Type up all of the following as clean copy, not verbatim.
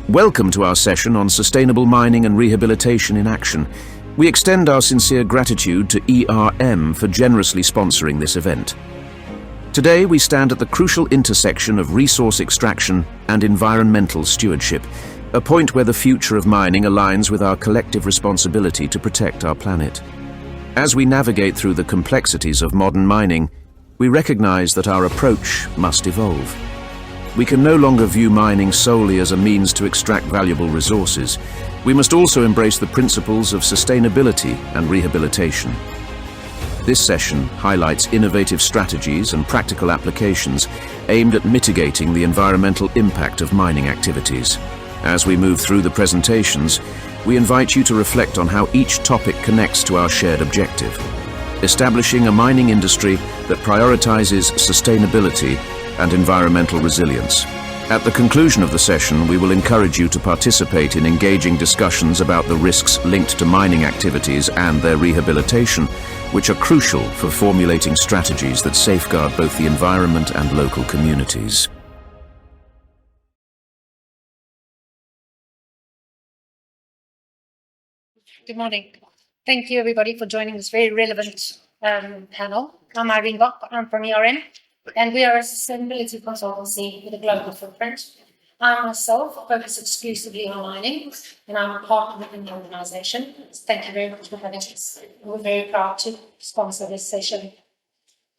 Welcome to our session on sustainable mining and rehabilitation in action. We extend our sincere gratitude to ERM for generously sponsoring this event. Today we stand at the crucial intersection of resource extraction and environmental stewardship, a point where the future of mining aligns with our collective responsibility to protect our planet. As we navigate through the complexities of modern mining, we recognize that our approach must evolve. We can no longer view mining solely as a means to extract valuable resources. We must also embrace the principles of sustainability and rehabilitation. This session highlights innovative strategies and practical applications aimed at mitigating the environmental impact of mining activities. As we move through the presentations, we invite you to reflect on how each topic connects to our shared objective, establishing a mining industry that prioritizes sustainability and environmental resilience. At the conclusion of the session, we will encourage you to participate in engaging discussions about the risks linked to mining activities and their rehabilitation, which are crucial for formulating strategies that safeguard both the environment and local communities. Good morning. Thank you, everybody, for joining this very relevant panel. I'm Irene Bock. I'm from ERM, and we are a sustainability consultancy with a global footprint. I myself focus exclusively on mining, and I'm a partner within the organisation. Thank you very much for having us. We're very proud to sponsor this session.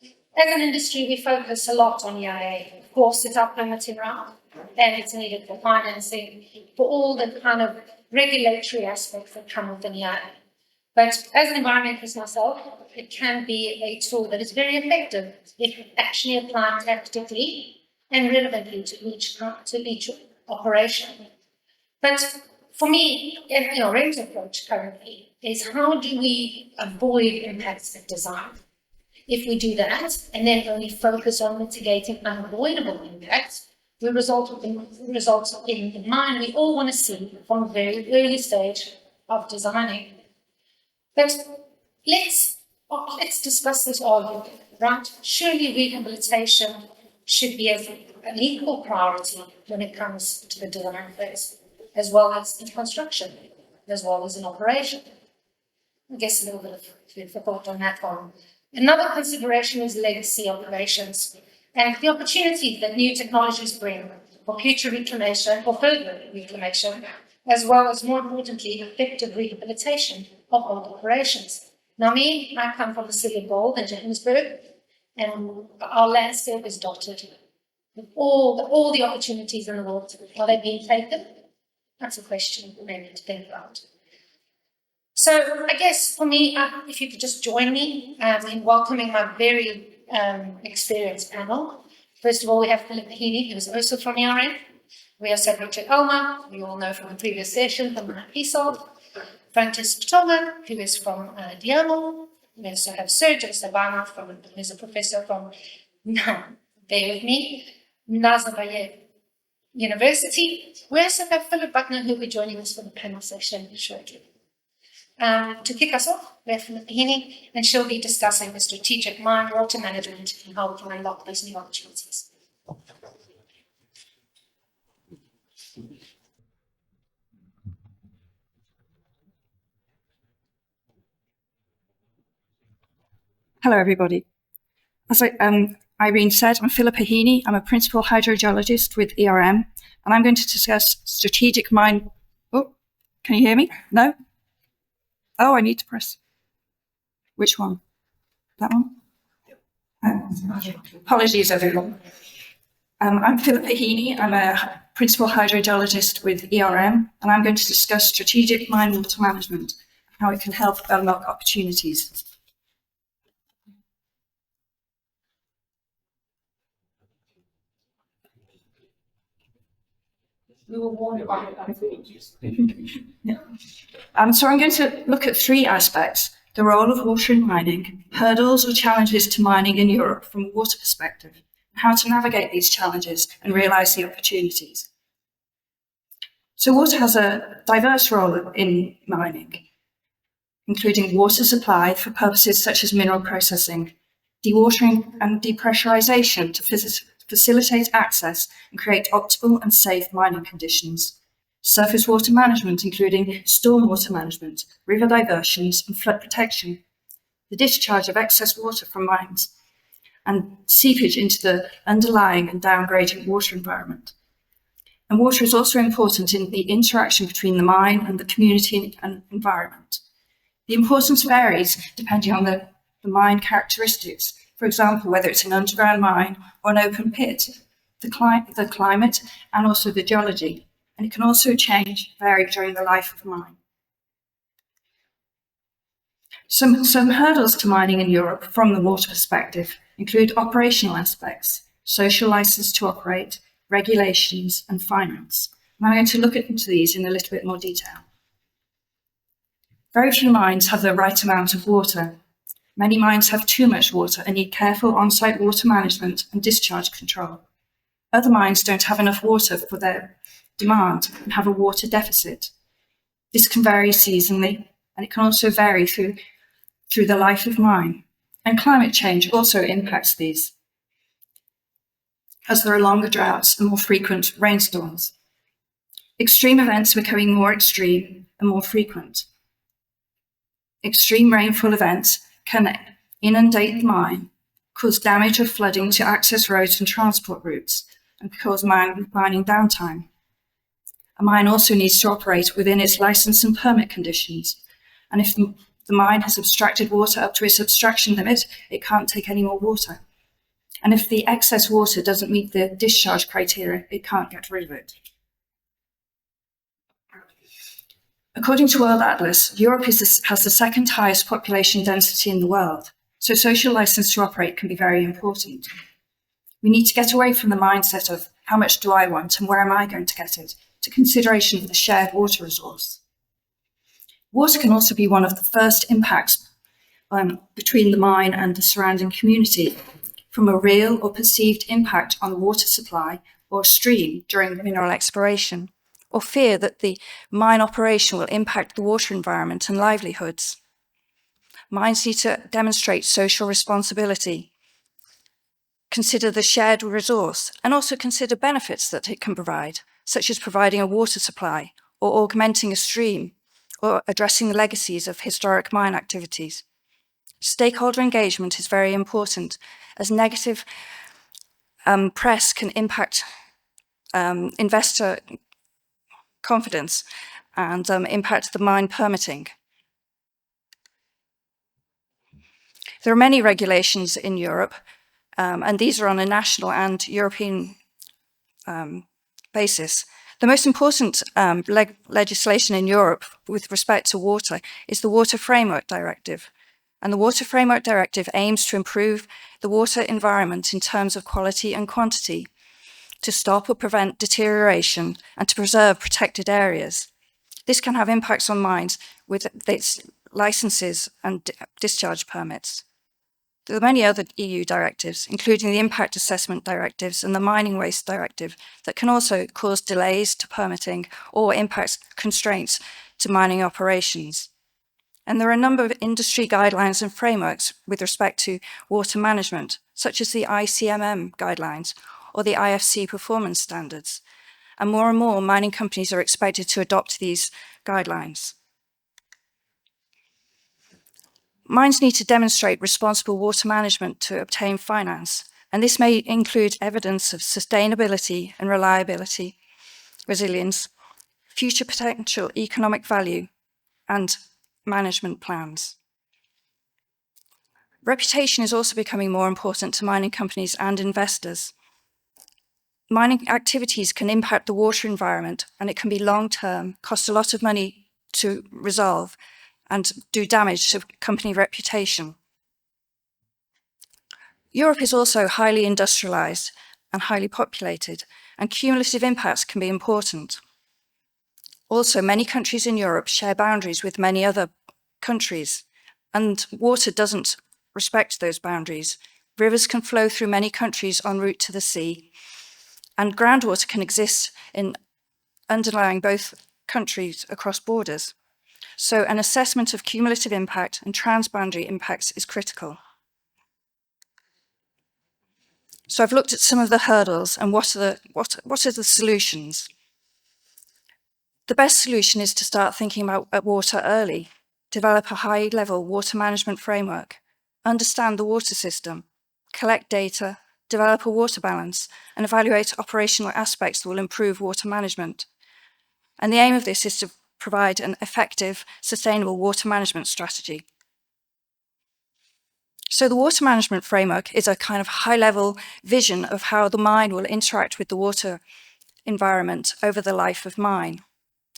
As an industry, we focus a lot on EIA. Of course, it's our permitting route, and it's needed for financing, for all the kind of regulatory aspects that come with an EIA. But as an environmentalist myself, it can be a tool that is very effective if actually applied tactically and relevantly to each operation. But for me, ERM's approach currently is how do we avoid impacts of design? If we do that and then only focus on mitigating unavoidable impacts, we result in the mine we all want to see from a very early stage of designing. But let's discuss this argument, right? Surely rehabilitation should be an equal priority when it comes to the design phase, as well as in construction, as well as in operation. I guess a little bit of food for thought on that one. Another consideration is legacy operations and the opportunities that new technologies bring for future reclamation or further reclamation, as well as, more importantly, effective rehabilitation of old operations. Now, I come from the city of gold in Johannesburg, and our landscape is dotted with all the opportunities in the world. Are they being taken? That's a question maybe to think about. So I guess for me, if you could just join me in welcoming my very experienced panel. First of all, we have Philip Heaney, who is also from ERM. We also have Richard Elmer, who you all know from the previous session, from ESOL. Francis Tonga, who is from Diamo. We also have Sergio Sabana, who's a professor from, bear with me, Nazarbayev University. We also have Philip Buckner, who will be joining us for the panel session shortly. To kick us off, we have Philip Heaney, and she'll be discussing the strategic mine water management and how we can unlock those new opportunities. Hello, everybody. As Irene said, I'm Philippa Heaney. I'm a principal hydrogeologist with ERM, and I'm going to discuss strategic mine... Oh, can you hear me? No? Oh, I need to press... Which one? That one? Apologies, everyone. I'm Philippa Heaney. I'm a principal hydrogeologist with ERM, and I'm going to discuss strategic mine water management, how it can help unlock opportunities. So I'm going to look at three aspects: the role of water in mining, hurdles or challenges to mining in Europe from a water perspective, how to navigate these challenges and realise the opportunities. So water has a diverse role in mining, including water supply for purposes such as mineral processing, dewatering and depressurization to facilitate access and create optimal and safe mining conditions, surface water management, including stormwater management, river diversions, and flood protection, the discharge of excess water from mines, and seepage into the underlying and downgrading water environment. And water is also important in the interaction between the mine and the community and environment. The importance varies depending on the mine characteristics. For example, whether it's an underground mine or an open pit, the climate, and also the geology. And it can also vary during the life of mine. Some hurdles to mining in Europe from the water perspective include operational aspects, social license to operate, regulations, and finance. And I'm going to look into these in a little bit more detail. Very few mines have the right amount of water. Many mines have too much water and need careful on-site water management and discharge control. Other mines don't have enough water for their demand and have a water deficit. This can vary seasonally, and it can also vary through the life of mine. And climate change also impacts these, as there are longer droughts and more frequent rainstorms. Extreme events are becoming more extreme and more frequent. Extreme rainfall events can inundate the mine, cause damage or flooding to access roads and transport routes, and cause mining downtime. A mine also needs to operate within its license and permit conditions, and if the mine has abstracted water up to its abstraction limit, it can't take any more water. And if the excess water doesn't meet the discharge criteria, it can't get rid of it. According to World Atlas, Europe has the second highest population density in the world, so social license to operate can be very important. We need to get away from the mindset of how much do I want and where am I going to get it, to consideration of the shared water resource. Water can also be one of the first impacts between the mine and the surrounding community, from a real or perceived impact on the water supply or stream during mineral exploration, or fear that the mine operation will impact the water environment and livelihoods. Mines need to demonstrate social responsibility, consider the shared resource, and also consider benefits that it can provide, such as providing a water supply or augmenting a stream or addressing the legacies of historic mine activities. Stakeholder engagement is very important, as negative press can impact investor confidence and impact the mine permitting. There are many regulations in Europe, and these are on a national and European basis. The most important legislation in Europe with respect to water is the Water Framework Directive. And the Water Framework Directive aims to improve the water environment in terms of quality and quantity, to stop or prevent deterioration, and to preserve protected areas. This can have impacts on mines with its licenses and discharge permits. There are many other EU directives, including the Impact Assessment Directives and the Mining Waste Directive, that can also cause delays to permitting or impact constraints to mining operations. And there are a number of industry guidelines and frameworks with respect to water management, such as the ICMM guidelines or the IFC performance standards. And more mining companies are expected to adopt these guidelines. Mines need to demonstrate responsible water management to obtain finance, and this may include evidence of sustainability and reliability, resilience, future potential economic value, and management plans. Reputation is also becoming more important to mining companies and investors. Mining activities can impact the water environment, and it can be long-term, cost a lot of money to resolve, and do damage to company reputation. Europe is also highly industrialized and highly populated, and cumulative impacts can be important. Also, many countries in Europe share boundaries with many other countries, and water doesn't respect those boundaries. Rivers can flow through many countries en route to the sea, and groundwater can exist in underlying both countries across borders. So an assessment of cumulative impact and transboundary impacts is critical. So I've looked at some of the hurdles and what are the solutions. The best solution is to start thinking about water early, develop a high-level water management framework, understand the water system, collect data, develop a water balance, and evaluate operational aspects that will improve water management. And the aim of this is to provide an effective, sustainable water management strategy. So the water management framework is a kind of high-level vision of how the mine will interact with the water environment over the life of mine.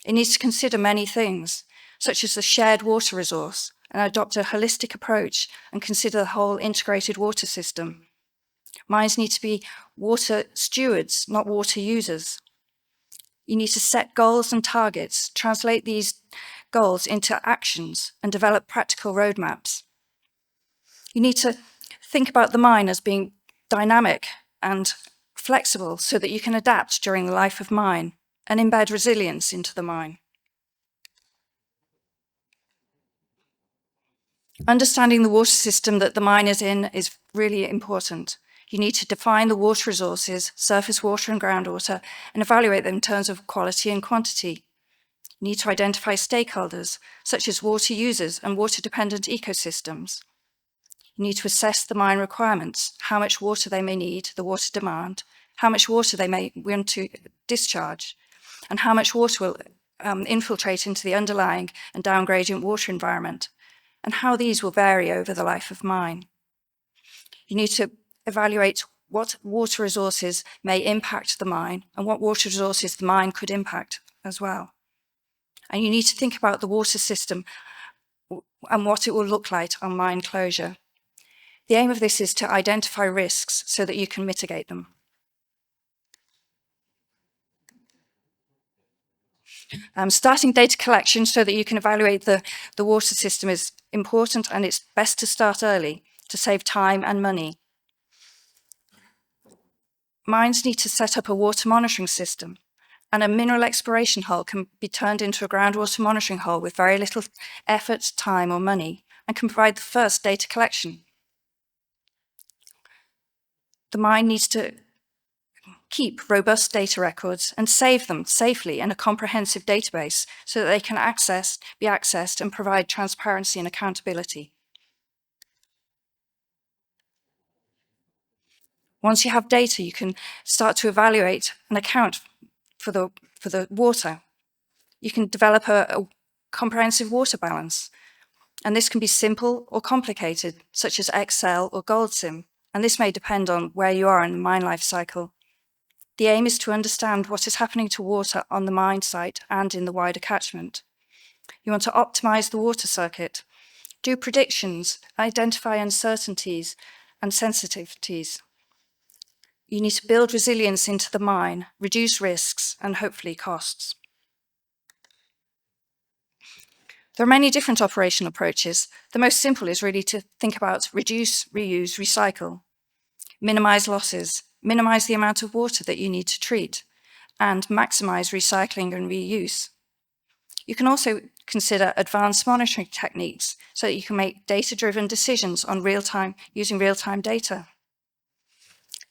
It needs to consider many things, such as the shared water resource, and adopt a holistic approach and consider the whole integrated water system. Mines need to be water stewards, not water users. You need to set goals and targets, translate these goals into actions, and develop practical roadmaps. You need to think about the mine as being dynamic and flexible so that you can adapt during the life of mine and embed resilience into the mine. Understanding the water system that the mine is in is really important. You need to define the water resources, surface water and groundwater, and evaluate them in terms of quality and quantity. You need to identify stakeholders, such as water users and water-dependent ecosystems. You need to assess the mine requirements, how much water they may need, the water demand, how much water they may want to discharge, and how much water will infiltrate into the underlying and downgradient water environment, and how these will vary over the life of mine. You need to evaluate what water resources may impact the mine and what water resources the mine could impact as well. And you need to think about the water system and what it will look like on mine closure. The aim of this is to identify risks so that you can mitigate them. Starting data collection so that you can evaluate the water system is important, and it's best to start early to save time and money. Mines need to set up a water monitoring system, and a mineral exploration hole can be turned into a groundwater monitoring hole with very little effort, time, or money, and can provide the first data collection. The mine needs to keep robust data records and save them safely in a comprehensive database so that they can be accessed and provide transparency and accountability. Once you have data, you can start to evaluate and account for the water. You can develop a comprehensive water balance, and this can be simple or complicated, such as Excel or GoldSim, and this may depend on where you are in the mine life cycle. The aim is to understand what is happening to water on the mine site and in the wider catchment. You want to optimize the water circuit, do predictions, identify uncertainties and sensitivities. You need to build resilience into the mine, reduce risks, and hopefully costs. There are many different operational approaches. The most simple is really to think about reduce, reuse, recycle, minimize losses, minimize the amount of water that you need to treat, and maximize recycling and reuse. You can also consider advanced monitoring techniques so that you can make data-driven decisions on using real-time data.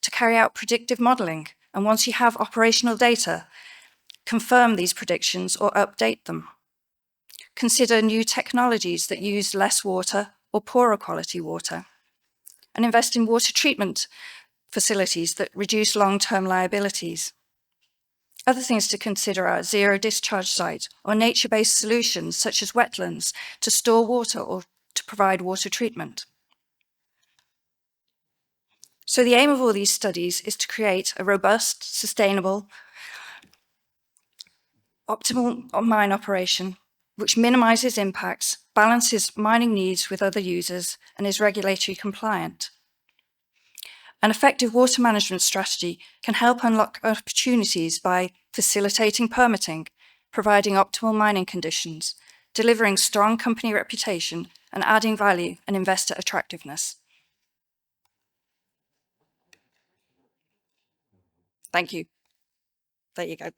To carry out predictive modeling, and once you have operational data, confirm these predictions or update them. Consider new technologies that use less water or poorer quality water, and invest in water treatment facilities that reduce long-term liabilities. Other things to consider are zero discharge sites or nature-based solutions such as wetlands to store water or to provide water treatment. So the aim of all these studies is to create a robust, sustainable, optimal mine operation which minimizes impacts, balances mining needs with other users, and is regulatory compliant. An effective water management strategy can help unlock opportunities by facilitating permitting, providing optimal mining conditions, delivering strong company reputation, and adding value and investor attractiveness. Thank you. There you go.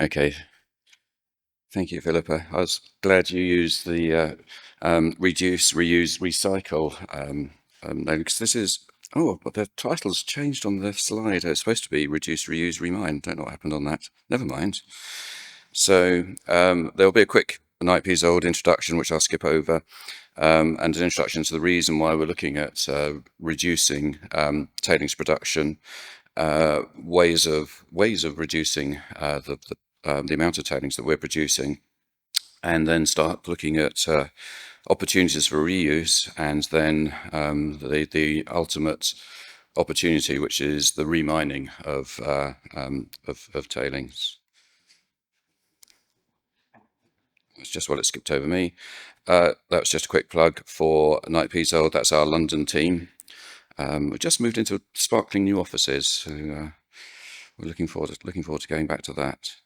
Okay, thank you, Philippa. I was glad you used the reduce, reuse, recycle name, because this is, oh, but the title's changed on the slide. It's supposed to be reduce, reuse, remine. Don't know what happened on that. Never mind. So there'll be a quick 9 piece old introduction, which I'll skip over, and an introduction to the reason why we're looking at reducing tailings production, ways of reducing the amount of tailings that we're producing, and then start looking at opportunities for reuse, and then the ultimate opportunity, which is the remining of tailings. That's just what it skipped over me. That was just a quick plug for Night Piece Old. That's our London team. We've just moved into sparkling new offices, so we're looking forward to going back to that.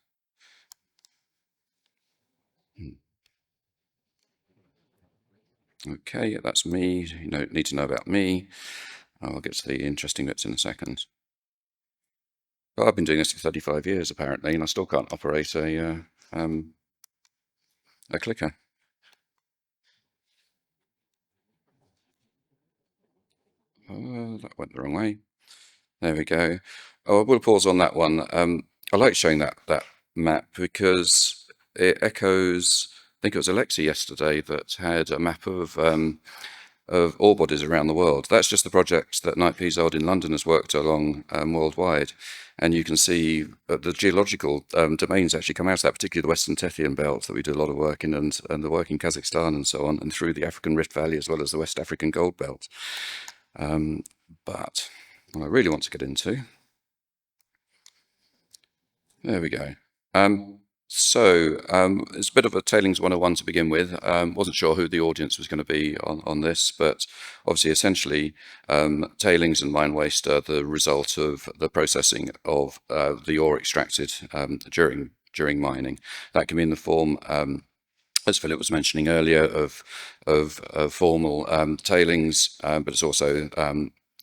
Okay, that's me. You need to know about me. I'll get to the interesting bits in a second. But I've been doing this for 35 years apparently, and I still can't operate a clicker. That went the wrong way. There we go. Oh, I will pause on that one. I like showing that map because it echoes. I think it was Alexi yesterday that had a map of ore bodies around the world. That's just the project that Night Piece Old in London has worked along worldwide. And you can see the geological domains actually come out of that, particularly the Western Tethyan belt that we do a lot of work in, and the work in Kazakhstan and so on, and through the African Rift Valley as well as the West African Gold Belt. But what I really want to get into, there we go. So it's a bit of a tailings 101 to begin with. Wasn't sure who the audience was going to be on this, but obviously essentially tailings and mine waste are the result of the processing of the ore extracted during mining. That can be in the form, as Philip was mentioning earlier, of formal tailings, but it's also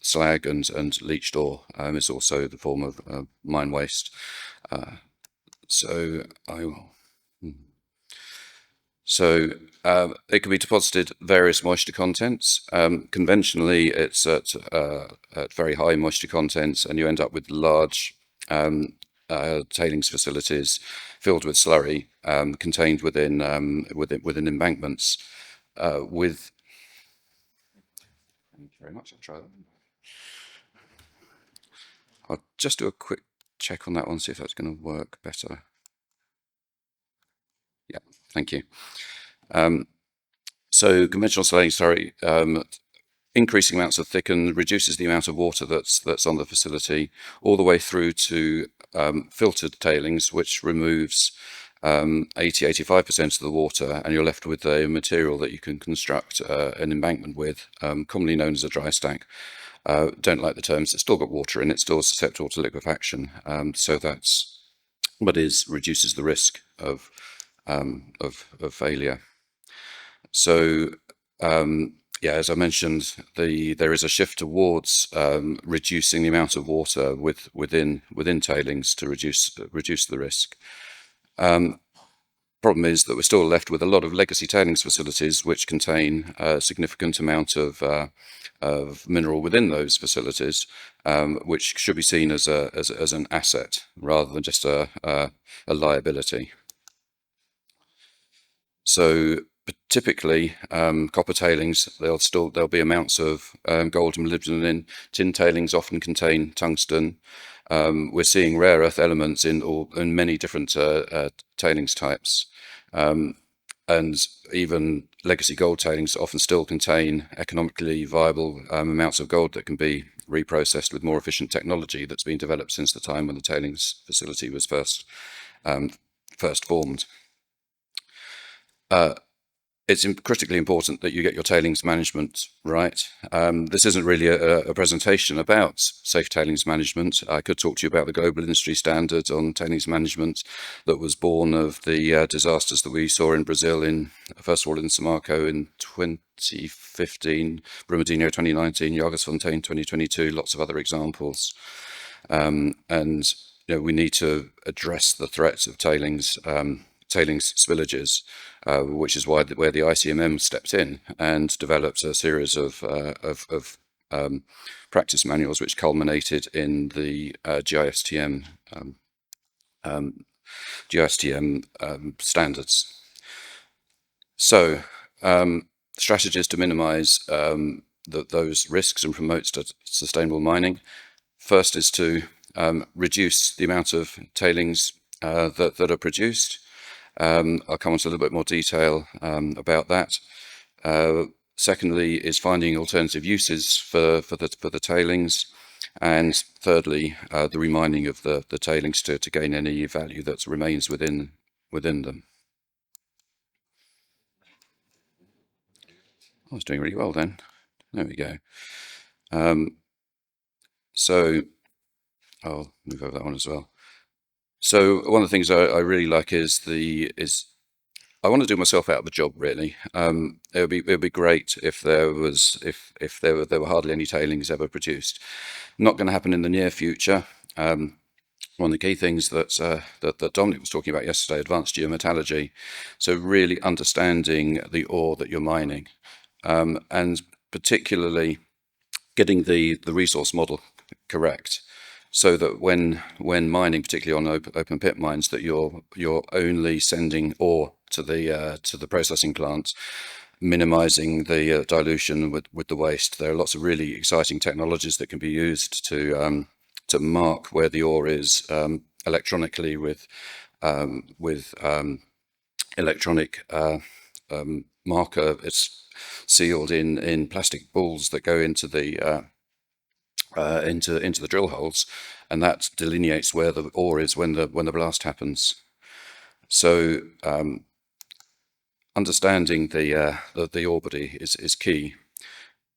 slag and leached ore is also the form of mine waste. So I will. So it can be deposited various moisture contents. Conventionally, it's at very high moisture contents, and you end up with large tailings facilities filled with slurry contained within embankments. Thank you very much. I'll try that. I'll just do a quick check on that one, see if that's going to work better. Yeah, thank you. So conventional tailings slurry, increasing amounts of thicken reduces the amount of water that's on the facility, all the way through to filtered tailings, which removes 80–85% of the water, and you're left with a material that you can construct an embankment with, commonly known as a dry stack. Don't like the terms. It's still got water in it, still susceptible to liquefaction. So that's what reduces the risk of failure. So yeah, as I mentioned, there is a shift towards reducing the amount of water within tailings to reduce the risk. Problem is that we're still left with a lot of legacy tailings facilities which contain a significant amount of mineral within those facilities, which should be seen as an asset rather than just a liability. So typically, copper tailings, there'll be amounts of gold and molybdenum in. Tin tailings often contain tungsten. We're seeing rare earth elements in many different tailings types. And even legacy gold tailings often still contain economically viable amounts of gold that can be reprocessed with more efficient technology that's been developed since the time when the tailings facility was first formed. it's critically important that you get your tailings management right. This isn't really a presentation about safe tailings management. I could talk to you about the global industry standard on tailings management that was born of the disasters that we saw in Brazil, first of all in Samarco in 2015, Brumadinho 2019, Jagersfontein 2022, lots of other examples. And we need to address the threats of tailings spillages, which is where the ICMM stepped in and developed a series of practice manuals, which culminated in the GISTM standards. So, strategies to minimise those risks and promote sustainable mining. First is to reduce the amount of tailings that are produced. I'll come on to a little bit more detail about that. Secondly is finding alternative uses for the tailings. And thirdly, the remining of the tailings to gain any value that remains within them. I was doing really well then. There we go. So I'll move over that one as well. So one of the things I really like is I want to do myself out of the job, really. It would be great if there were hardly any tailings ever produced. Not going to happen in the near future. One of the key things that Dominic was talking about yesterday, advanced geometallurgy. So really understanding the ore that you're mining, and particularly getting the resource model correct, so that when mining, particularly on open pit mines, that you're only sending ore to the processing plant, minimizing the dilution with the waste. There are lots of really exciting technologies that can be used to mark where the ore is electronically with electronic marker. It's sealed in plastic balls that go into the drill holes, and that delineates where the ore is when the blast happens. So understanding the ore body is key.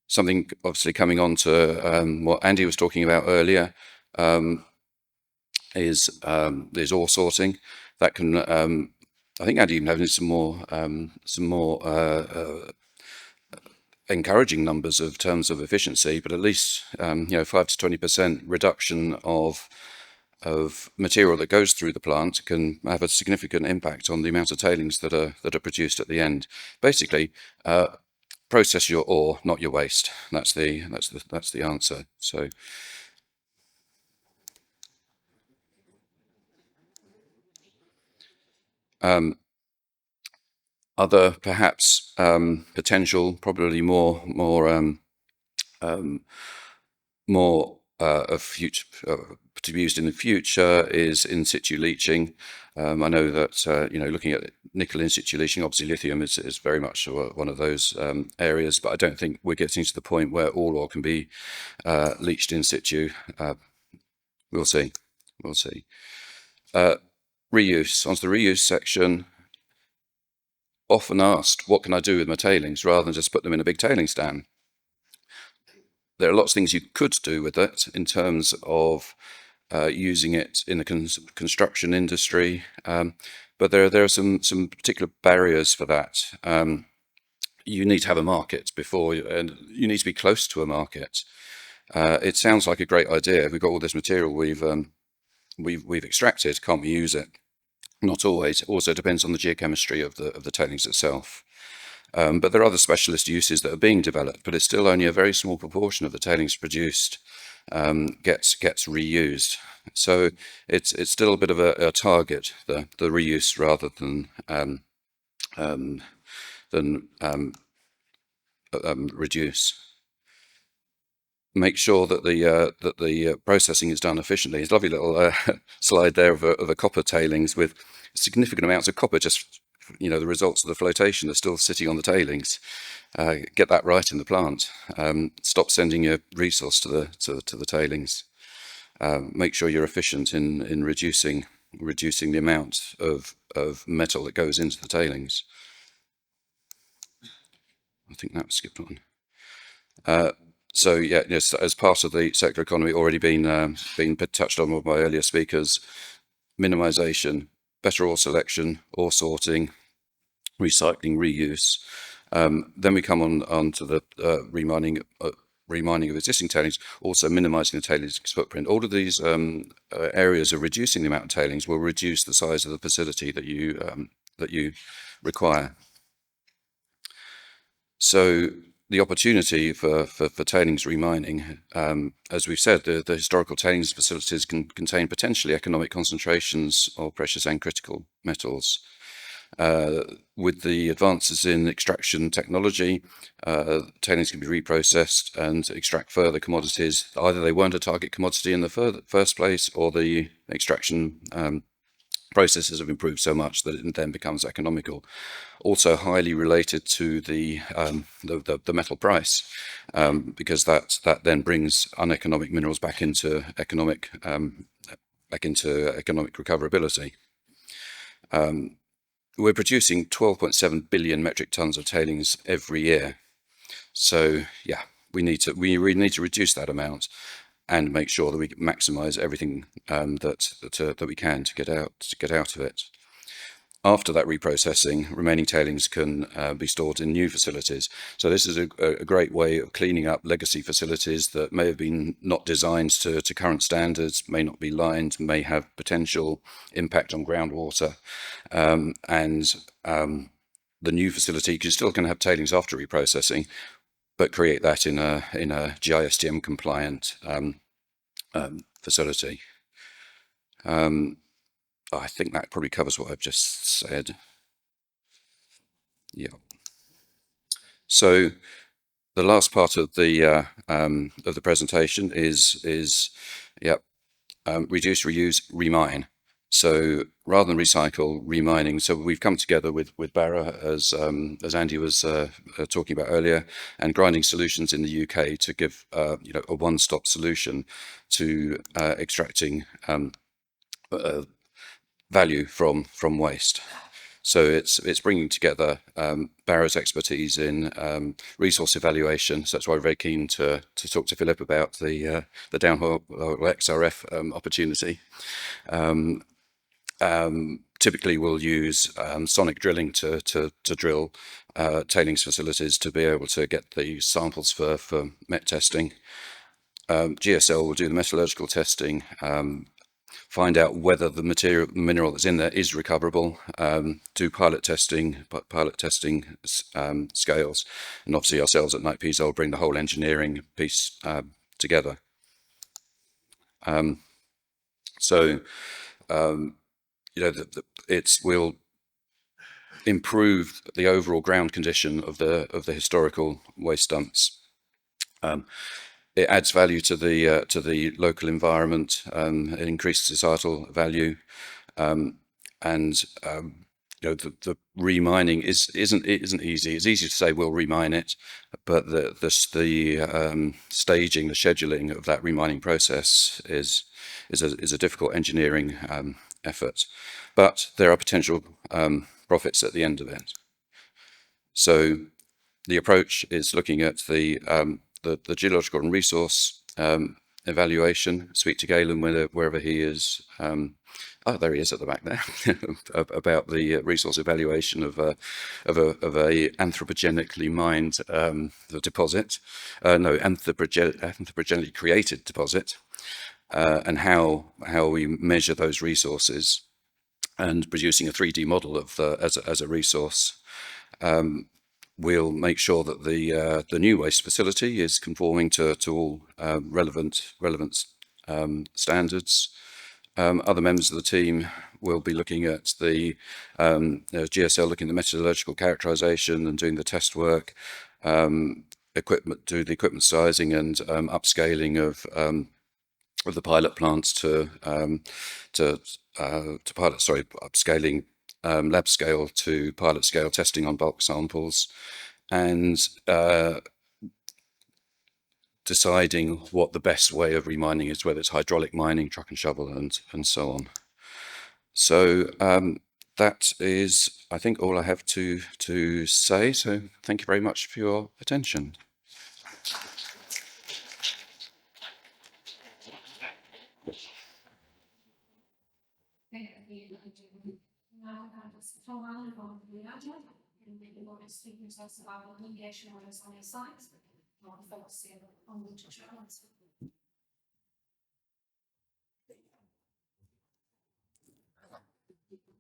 Something obviously coming on to what Andy was talking about earlier is ore sorting. That can I think Andy even having some more encouraging numbers of terms of efficiency, but at least 5 to 20% reduction of material that goes through the plant can have a significant impact on the amount of tailings that are produced at the end. Basically, process your ore, not your waste. That's the answer. So. Other perhaps potential, probably more of future to be used in the future is in situ leaching. I know that looking at nickel in situ leaching, obviously lithium is very much one of those areas, but I don't think we're getting to the point where all ore can be leached in situ. We'll see. Reuse. Onto the reuse section. Often asked, what can I do with my tailings, rather than just put them in a big tailings dam? There are lots of things you could do with it in terms of using it in the construction industry, but there are some particular barriers for that. You need to have a market and you need to be close to a market. It sounds like a great idea. We've got all this material we've extracted. Can't we use it? Not always. It also depends on the geochemistry of the tailings itself. But there are other specialist uses that are being developed, but it's still only a very small proportion of the tailings produced gets reused. So it's still a bit of a target, the reuse, rather than reduce. Make sure that the processing is done efficiently. It's a lovely little slide there of a copper tailings with significant amounts of copper. Just the results of the flotation are still sitting on the tailings. Get that right in the plant. Stop sending your resource to the tailings. Make sure you're efficient in reducing the amount of metal that goes into the tailings. I think that was skipped on. So yeah, yes, as part of the circular economy, already been touched on by earlier speakers, minimization, better ore selection, ore sorting, recycling, reuse. Then we come on to the remining of existing tailings, also minimizing the tailings footprint. All of these areas of reducing the amount of tailings will reduce the size of the facility that you require. So the opportunity for tailings remining, as we've said, the historical tailings facilities can contain potentially economic concentrations of precious and critical metals. With the advances in extraction technology, tailings can be reprocessed and extract further commodities. Either they weren't a target commodity in the first place, or the extraction processes have improved so much that it then becomes economical. Also highly related to the metal price, because that then brings uneconomic minerals back into economic recoverability. We're producing 12.7 billion metric tons of tailings every year. So yeah, we really need to reduce that amount and make sure that we maximize everything that we can to get out of it. After that reprocessing, remaining tailings can be stored in new facilities. So this is a great way of cleaning up legacy facilities that may have been not designed to current standards, may not be lined, may have potential impact on groundwater. And the new facility, you're still going to have tailings after reprocessing, but create that in a GISTM compliant facility. I think that probably covers what I've just said. Yeah. So the last part of the presentation is reduce, reuse, remine. So rather than recycle, remining. So we've come together with Barra, as Andy was talking about earlier, and Grinding Solutions in the UK to give a one-stop solution to extracting value from waste. So it's bringing together Barra's expertise in resource evaluation. So that's why we're very keen to talk to Philip about the downhole XRF opportunity. Typically, we'll use sonic drilling to drill tailings facilities to be able to get the samples for met testing. GSL will do the metallurgical testing, find out whether the mineral that's in there is recoverable, do pilot testing scales, and obviously ourselves at Knight Piso will bring the whole engineering piece together. It will improve the overall ground condition of the historical waste dumps. It adds value to the local environment. It increases societal value, and the remining isn't easy. It's easy to say we'll remine it, but the staging, the scheduling of that remining process is a difficult engineering effort. But there are potential profits at the end of it. So the approach is looking at the geological and resource evaluation. Speak to Galen wherever he is. Oh, there he is at the back there. About the resource evaluation of a anthropogenically mined deposit. No, anthropogenically created deposit, and how we measure those resources, and producing a 3D model of as a resource. We'll make sure that the new waste facility is conforming to all relevant standards. Other members of the team will be looking at the GSL, looking at the metallurgical characterization and doing the test work. Do the equipment sizing and upscaling of the pilot plants upscaling lab scale to pilot scale testing on bulk samples, and deciding what the best way of remining is, whether it's hydraulic mining, truck and shovel, and so on. So that is, I think, all I have to say. So thank you very much for your attention.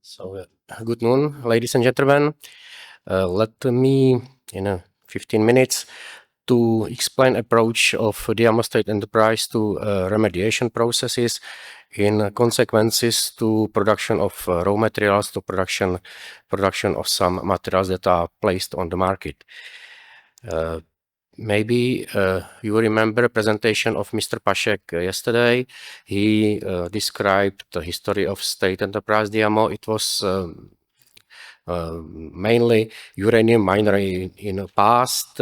So, good noon, ladies and gentlemen. Let me, in 15 minutes, to explain approach of Diamo State Enterprise to remediation processes in consequences to production of raw materials, to production of some materials that are placed on the market. Maybe you remember a presentation of Mr. Pashek yesterday. He described the history of state enterprise Diamo. It was mainly uranium minery in the past,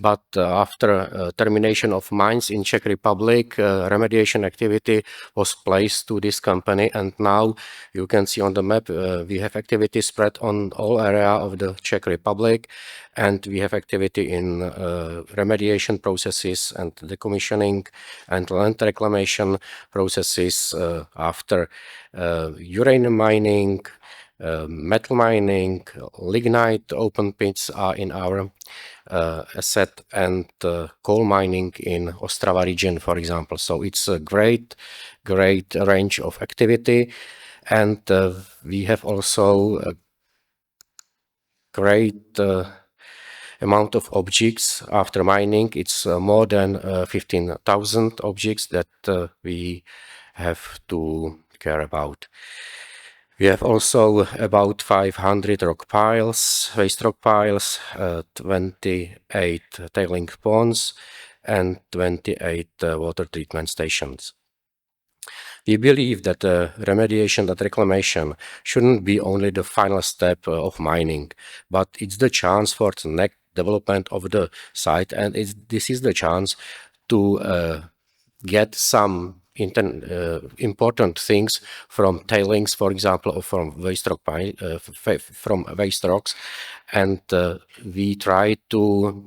but after termination of mines in Czech Republic, remediation activity was placed to this company, and now you can see on the map we have activity spread on all area of the Czech Republic, and we have activity in remediation processes and decommissioning and land reclamation processes after uranium mining, metal mining, lignite open pits are in our asset, and coal mining in Ostrava region, for example. So it's a great range of activity, and we have also a great amount of objects after mining. It's more than 15,000 objects that we have to care about. We have also about 500 rock piles, waste rock piles, 28 tailing ponds, and 28 water treatment stations. We believe that remediation and reclamation shouldn't be only the final step of mining, but it's the chance for the next development of the site, and this is the chance to get some important things from tailings, for example, or from waste rock from waste rocks, and we try to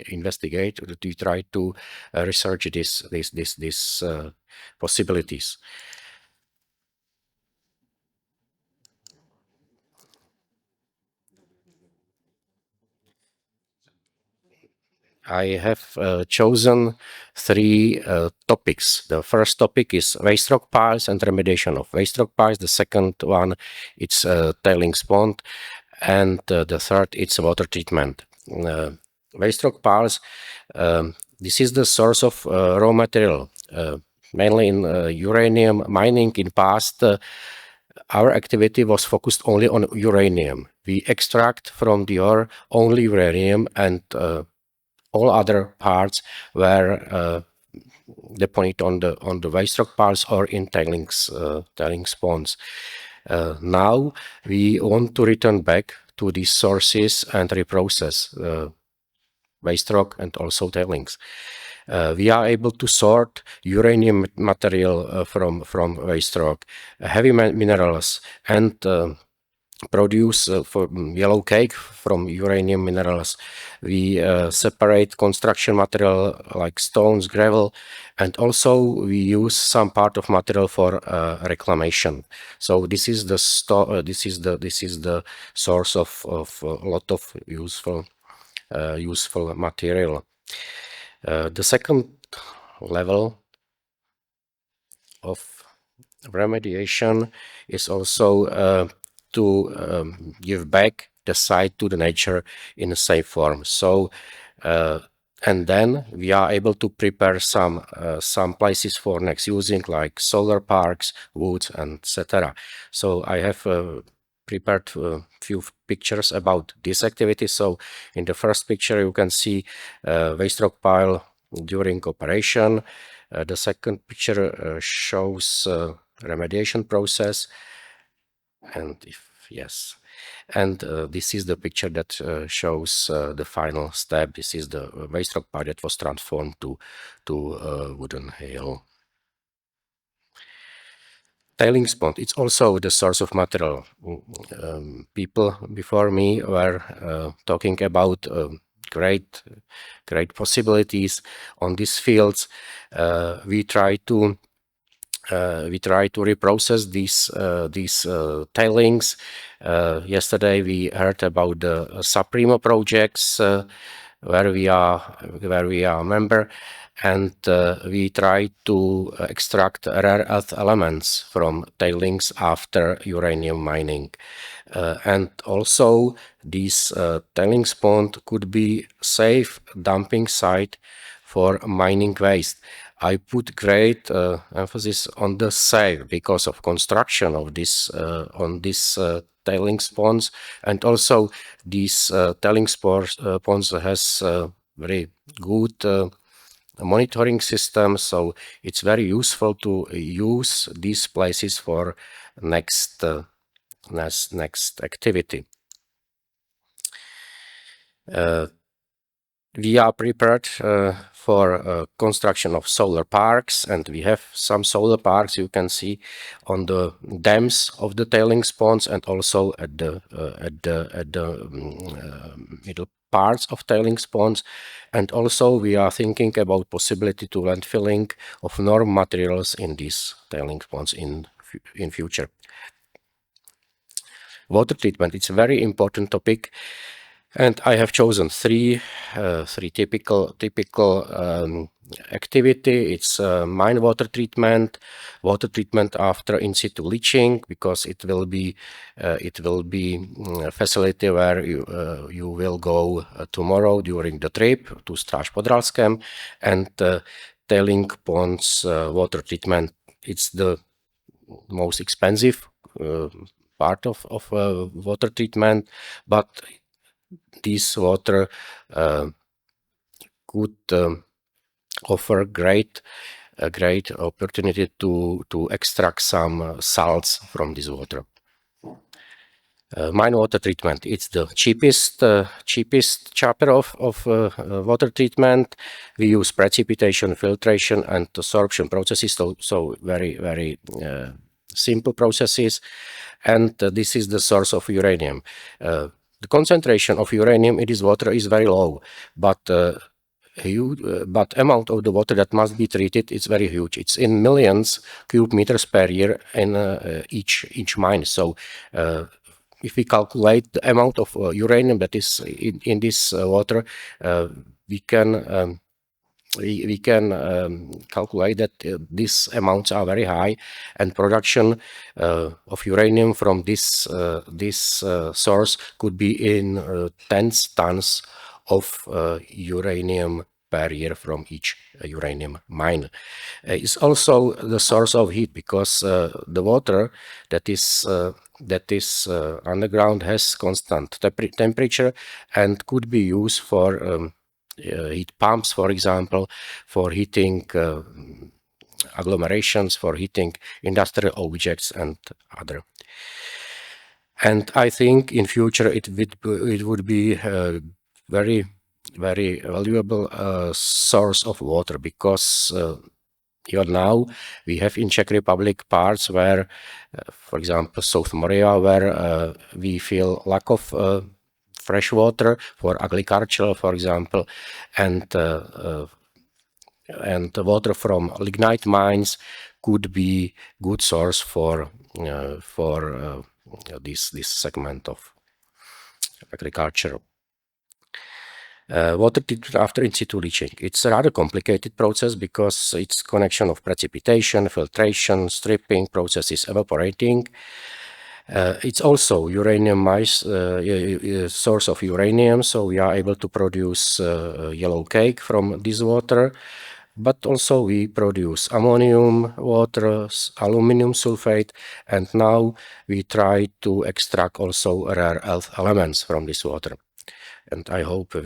investigate. We try to research these possibilities. I have chosen three topics. The first topic is waste rock piles and remediation of waste rock piles. The second one, it's tailings pond, and the third, it's water treatment. Waste rock piles, this is the source of raw material, mainly in uranium mining. In past, our activity was focused only on uranium. We extract from the ore only uranium, and all other parts were deposited on the waste rock piles or in tailings ponds. Now we want to return back to these sources and reprocess waste rock and also tailings. We are able to sort uranium material from waste rock, heavy minerals, and produce for yellow cake from uranium minerals. We separate construction material like stones, gravel, and also we use some part of material for reclamation. So this is the source of a lot of useful material. The second level of remediation is also to give back the site to the nature in a safe form. So, and then we are able to prepare some places for next using, like solar parks, woods, and etc. So I have prepared a few pictures about this activity. So in the first picture you can see waste rock pile during operation. The second picture shows remediation process, and this is the picture that shows the final step. This is the waste rock pile that was transformed to wooden hill. tailings pond, it's also the source of material. People before me were talking about great possibilities on these fields. We try to reprocess these tailings. Yesterday we heard about the Supremo projects where we are a member, and we try to extract rare earth elements from tailings after uranium mining. And also this tailings pond could be safe dumping site for mining waste. I put great emphasis on the safe because of construction of this tailings ponds, and also these tailings ponds has very good monitoring system, so it's very useful to use these places for next activity. We are prepared for construction of solar parks, and we have some solar parks you can see on the dams of the tailings ponds, and also at the middle parts of tailings ponds. And also we are thinking about possibility to landfilling of norm materials in these tailings ponds in future. Water treatment, it's a very important topic, and I have chosen three typical activity. It's mine water treatment after in situ leaching, because it will be a facility where you will go tomorrow during the trip to Stráž pod Ralskem, and tailing ponds water treatment. It's the most expensive part of water treatment, but this water could offer a great opportunity to extract some salts from this water. Mine water treatment, it's the cheapest chapter of water treatment. We use precipitation, filtration, and absorption processes, so very simple processes, and this is the source of uranium. The concentration of uranium in this water is very low, but amount of the water that must be treated is very huge. It's in millions cubic meters per year in each mine. So if we calculate the amount of uranium that is in this water, we can calculate that these amounts are very high, and production of uranium from this source could be in tens tons of uranium per year from each uranium mine. It's also the source of heat, because the water that is underground has constant temperature and could be used for heat pumps, for example, for heating agglomerations, for heating industrial objects and other. And I think in future it would be a very valuable source of water, because even now we have in Czech Republic parts where, for example, South Moravia, where we feel lack of fresh water for agriculture, for example, and water from lignite mines could be good source for this segment of agriculture. Water treatment after in situ leaching. It's a rather complicated process, because it's connection of precipitation, filtration, stripping, processes, evaporating. It's also uranium source of uranium, so we are able to produce yellow cake from this water. But also we produce ammonium water, aluminum sulfate, and now we try to extract also rare earth elements from this water. And I hope we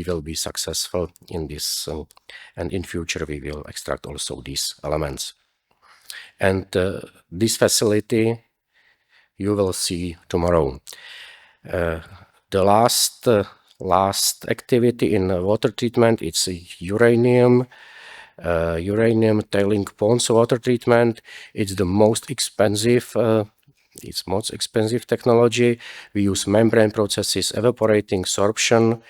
will be successful in this, and in future we will extract also these elements. And this facility you will see tomorrow. The last activity in water treatment, it's uranium uranium tailing ponds water treatment. It's the most expensive technology. We use membrane processes, evaporating, sorption,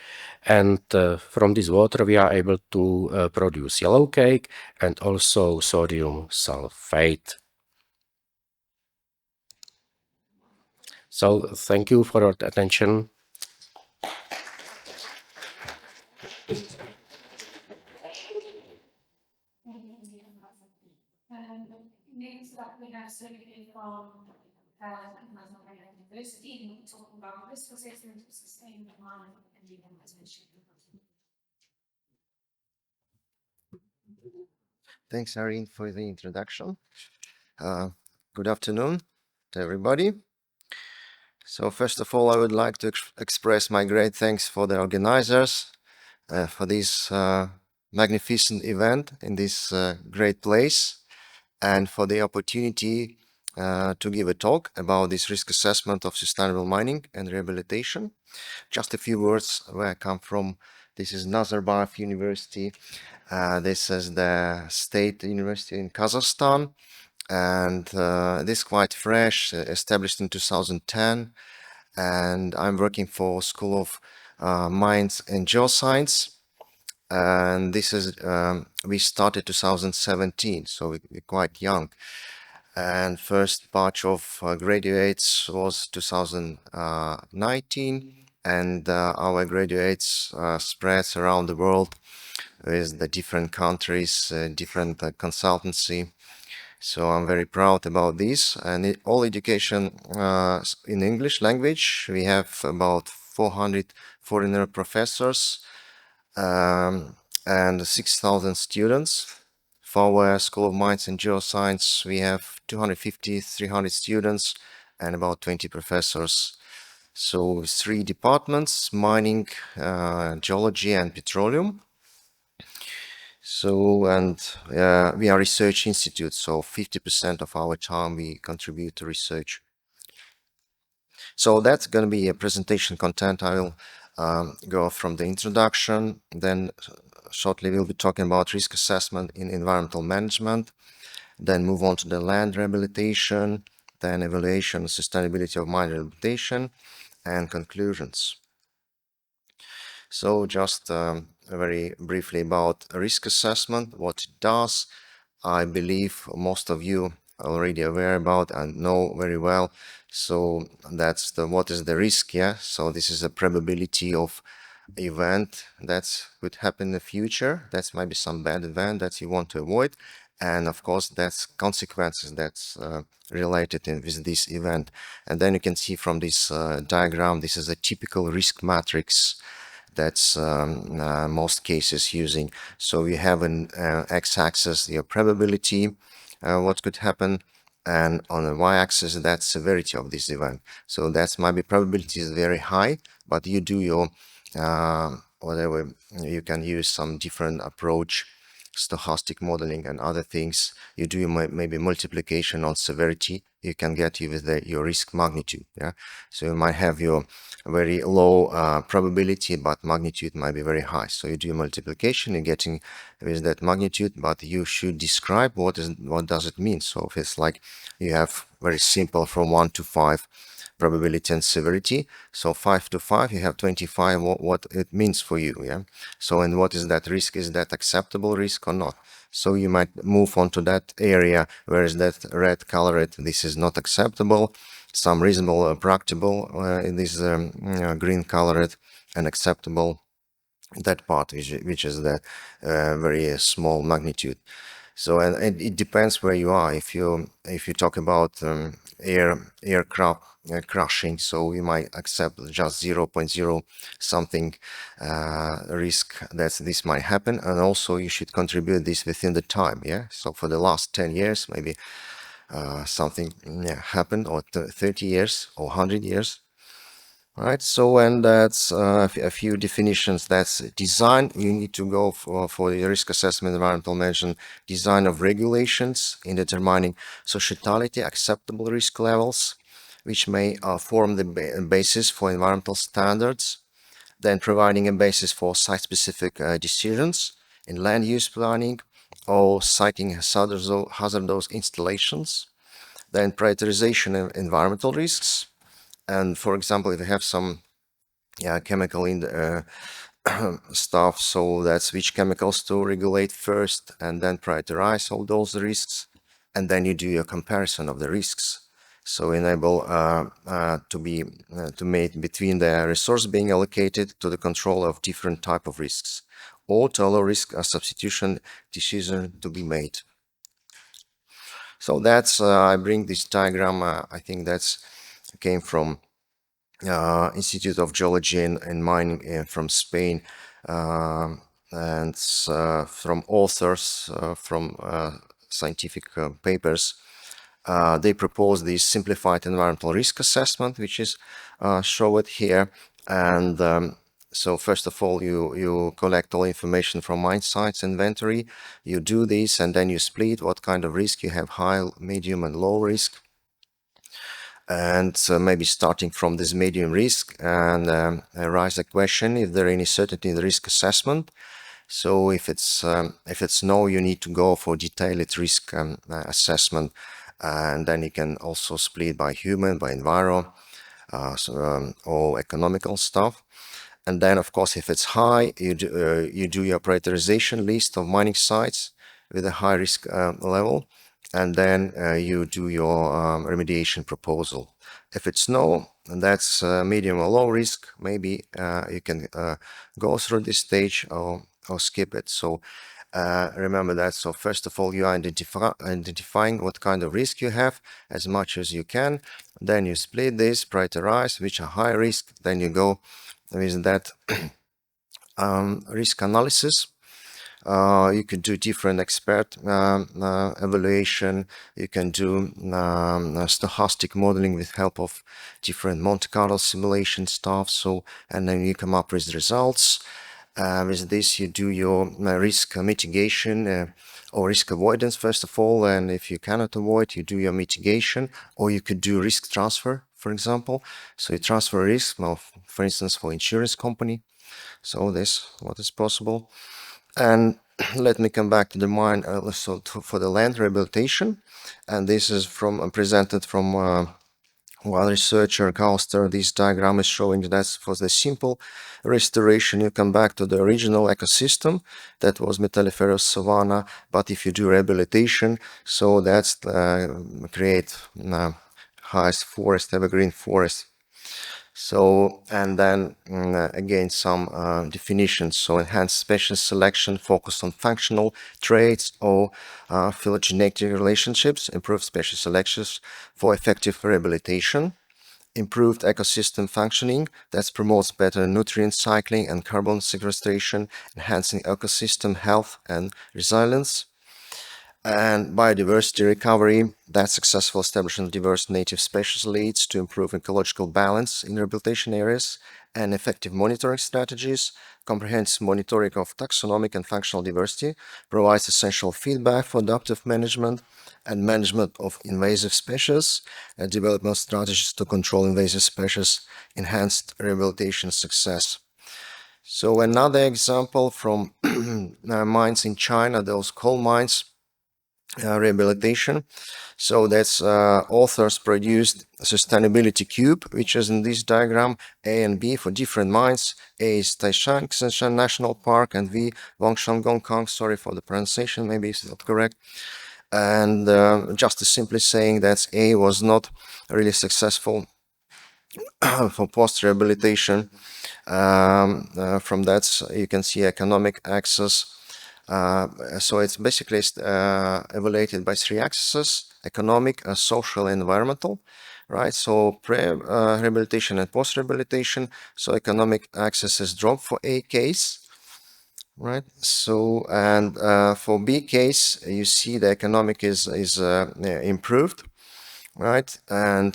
and from this water we are able to produce yellow cake and also sodium sulfate. So thank you for your attention. Next up, we have Sergey from University talking about risk assessment of sustainable mining and rehabilitation. Thanks, Irene, for the introduction. Good afternoon to everybody. So first of all, I would like to express my great thanks for the organizers for this magnificent event in this great place and for the opportunity to give a talk about this risk assessment of sustainable mining and rehabilitation. Just a few words where I come from. This is Nazarbayev University. This is the state university in Kazakhstan. And this is quite fresh, established in 2010. And I'm working for School of Mines and Geoscience. And this is, we started 2017, so we're quite young. And first batch of graduates was 2019. And our graduates spreads around the world with the different countries, different consultancy. So I'm very proud about this. And all education in English language. We have about 400 foreigner professors and 6,000 students. For our School of Mines and Geoscience, we have 250, 300 students and about 20 professors. So 3 departments: mining, geology, and petroleum. So, and we are a research institute, so 50% of our time we contribute to research. So that's going to be a presentation content. I will go from the introduction, then shortly we'll be talking about risk assessment in environmental management, then move on to the land rehabilitation, then evaluation and sustainability of mine rehabilitation, and conclusions. So just very briefly about risk assessment, what it does. I believe most of you are already aware about and know very well. So that's what is the risk, yeah? So this is a probability of event that could happen in the future. That's maybe some bad event that you want to avoid. And of course, that's consequences that's related with this event. And then you can see from this diagram, this is a typical risk matrix that's most cases using. So we have an x-axis, your probability, what could happen, and on the y-axis, that's severity of this event. So that's maybe probability is very high, but you do your whatever, you can use some different approach, stochastic modeling and other things. You do maybe multiplication on severity, you can get you with your risk magnitude. Yeah, so you might have your very low probability, but magnitude might be very high. So you do multiplication, you're getting with that magnitude, but you should describe what does it mean. So if it's like you have very simple from 1 to 5 probability and severity, so 5 to 5 you have 25, what it means for you. Yeah, so and what is that risk? Is that acceptable risk or not? So you might move on to that area where is that red colored, this is not acceptable, some reasonable practicable in this green colored, and acceptable that part which is the very small magnitude. So and it depends where you are. If you talk about aircraft crashing, so you might accept just 0.0 something risk that this might happen, and also you should contribute this within the time. Yeah, so for the last 10 years maybe something happened, or 30 years or 100 years. All right, so and that's a few definitions. That's design. You need to go for the risk assessment, environmental management, design of regulations in determining societality, acceptable risk levels, which may form the basis for environmental standards, then providing a basis for site-specific decisions in land use planning, or citing hazardous installations. Then prioritization of environmental risks. And for example, if you have some chemical in the stuff, so that's which chemicals to regulate first and then prioritize all those risks. And then you do your comparison of the risks. So enable to make between the resource being allocated to the control of different type of risks, or to allow risk substitution decision to be made. So that's I bring this diagram. I think that's came from Institute of Geology and Mining from Spain, and from authors from scientific papers. They propose this simplified environmental risk assessment, which is shown here. And so first of all, you collect all information from mine sites inventory. You do this, and then you split what kind of risk you have: high, medium, and low risk. And maybe starting from this medium risk, and arise the question if there any certainty in the risk assessment. So if it's no, you need to go for detailed risk assessment, and then you can also split by human, by enviro, or economical stuff. And then, of course, if it's high, you do your prioritization list of mining sites with a high risk level, and then you do your remediation proposal. If it's no, and that's medium or low risk, maybe you can go through this stage or skip it. So remember that. So first of all, you are identifying what kind of risk you have as much as you can. Then you split this, prioritize which are high risk. Then you go with that risk analysis. You can do different expert evaluation. You can do stochastic modeling with help of different Monte Carlo simulation stuff. So, and then you come up with results. With this, you do your risk mitigation or risk avoidance first of all. And if you cannot avoid, you do your mitigation, or you could do risk transfer, for example. So you transfer risk, for instance, for insurance company. So this what is possible. And let me come back to the mine also for the land rehabilitation. And this is presented from one researcher, Galster. This diagram is showing that for the simple restoration, you come back to the original ecosystem that was metalliferous savanna. But if you do rehabilitation, so that's create highest forest, evergreen forest. So, and then again, some definitions. So enhanced species selection focused on functional traits or phylogenetic relationships, improved species selections for effective rehabilitation, improved ecosystem functioning that promotes better nutrient cycling and carbon sequestration, enhancing ecosystem health and resilience. And biodiversity recovery, that successful establishment of diverse native species leads to improved ecological balance in rehabilitation areas, and effective monitoring strategies. Comprehensive monitoring of taxonomic and functional diversity provides essential feedback for adaptive management and management of invasive species, and development strategies to control invasive species, enhanced rehabilitation success. So another example from mines in China, those coal mines, rehabilitation. So that's authors produced a sustainability cube, which is in this diagram, A and B for different mines. A is Taishan Xinshan National Park, and V Wangshan Gongkang. Sorry for the pronunciation, maybe it's not correct. And just simply saying that A was not really successful for post-rehabilitation. From that, you can see economic access. So it's basically evaluated by three axes: economic, social, and environmental, right? So pre-rehabilitation and post-rehabilitation. So economic access is dropped for A case, right? So, and for B case, you see the economic is improved, right? And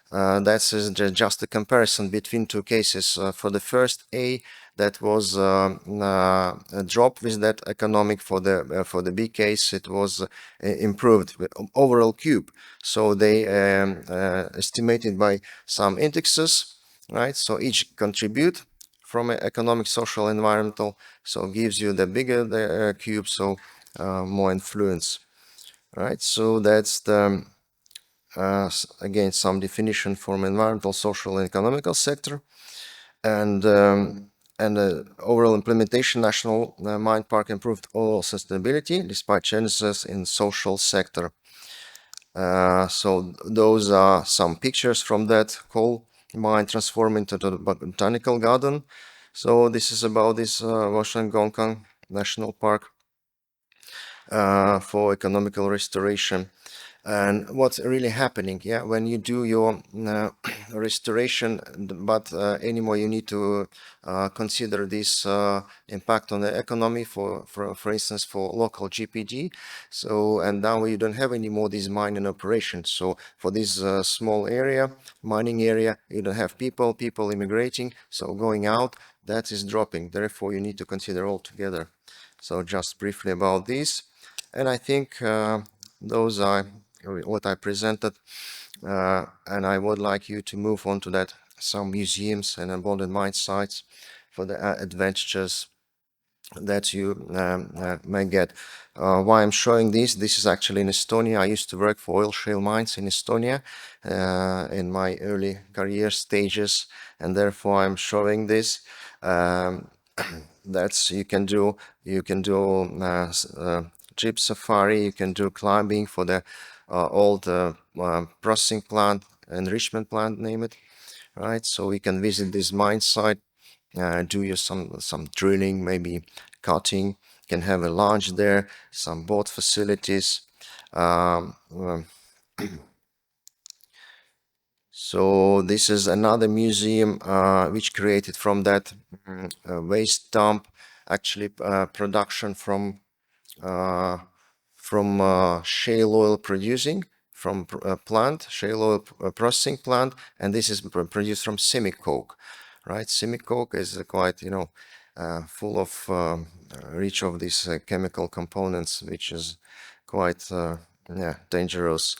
that's just a comparison between two cases. For the first A, that was a drop with that economic. For the B case, it was improved overall cube. So they estimated by some indexes, right? So each contribute from economic, social, environmental. So gives you the bigger the cube. So more influence. Right, so that's the again some definition from environmental, social, and economical sector, and overall implementation. National mine park improved overall sustainability despite challenges in social sector. So those are some pictures from that coal mine transformed into the botanical garden. So this is about this Washan National Park for economical restoration. And what's really happening, yeah, when you do your restoration, but anymore you need to consider this impact on the economy for instance, for local GPD. So, and now you don't have any more these mining operations. So for this small area, mining area, you don't have people immigrating, so going out, that is dropping. Therefore, you need to consider all together. So just briefly about this. And I think those are what I presented, and I would like you to move on to that, some museums and abandoned mine sites for the advantages that you may get. Why I'm showing this is actually in Estonia. I used to work for oil shale mines in Estonia in my early career stages, and therefore I'm showing this. That's you can do jeep safari, you can do climbing for the old processing plant, enrichment plant, name it, right? So we can visit this mine site, do some drilling, maybe cutting, can have a lounge there, some boat facilities. So this is another museum which created from that waste dump, actually production from shale oil producing, from plant, shale oil processing plant, and this is produced from semi-coke, right? Semi-coke is quite, full of rich of these chemical components, which is quite dangerous.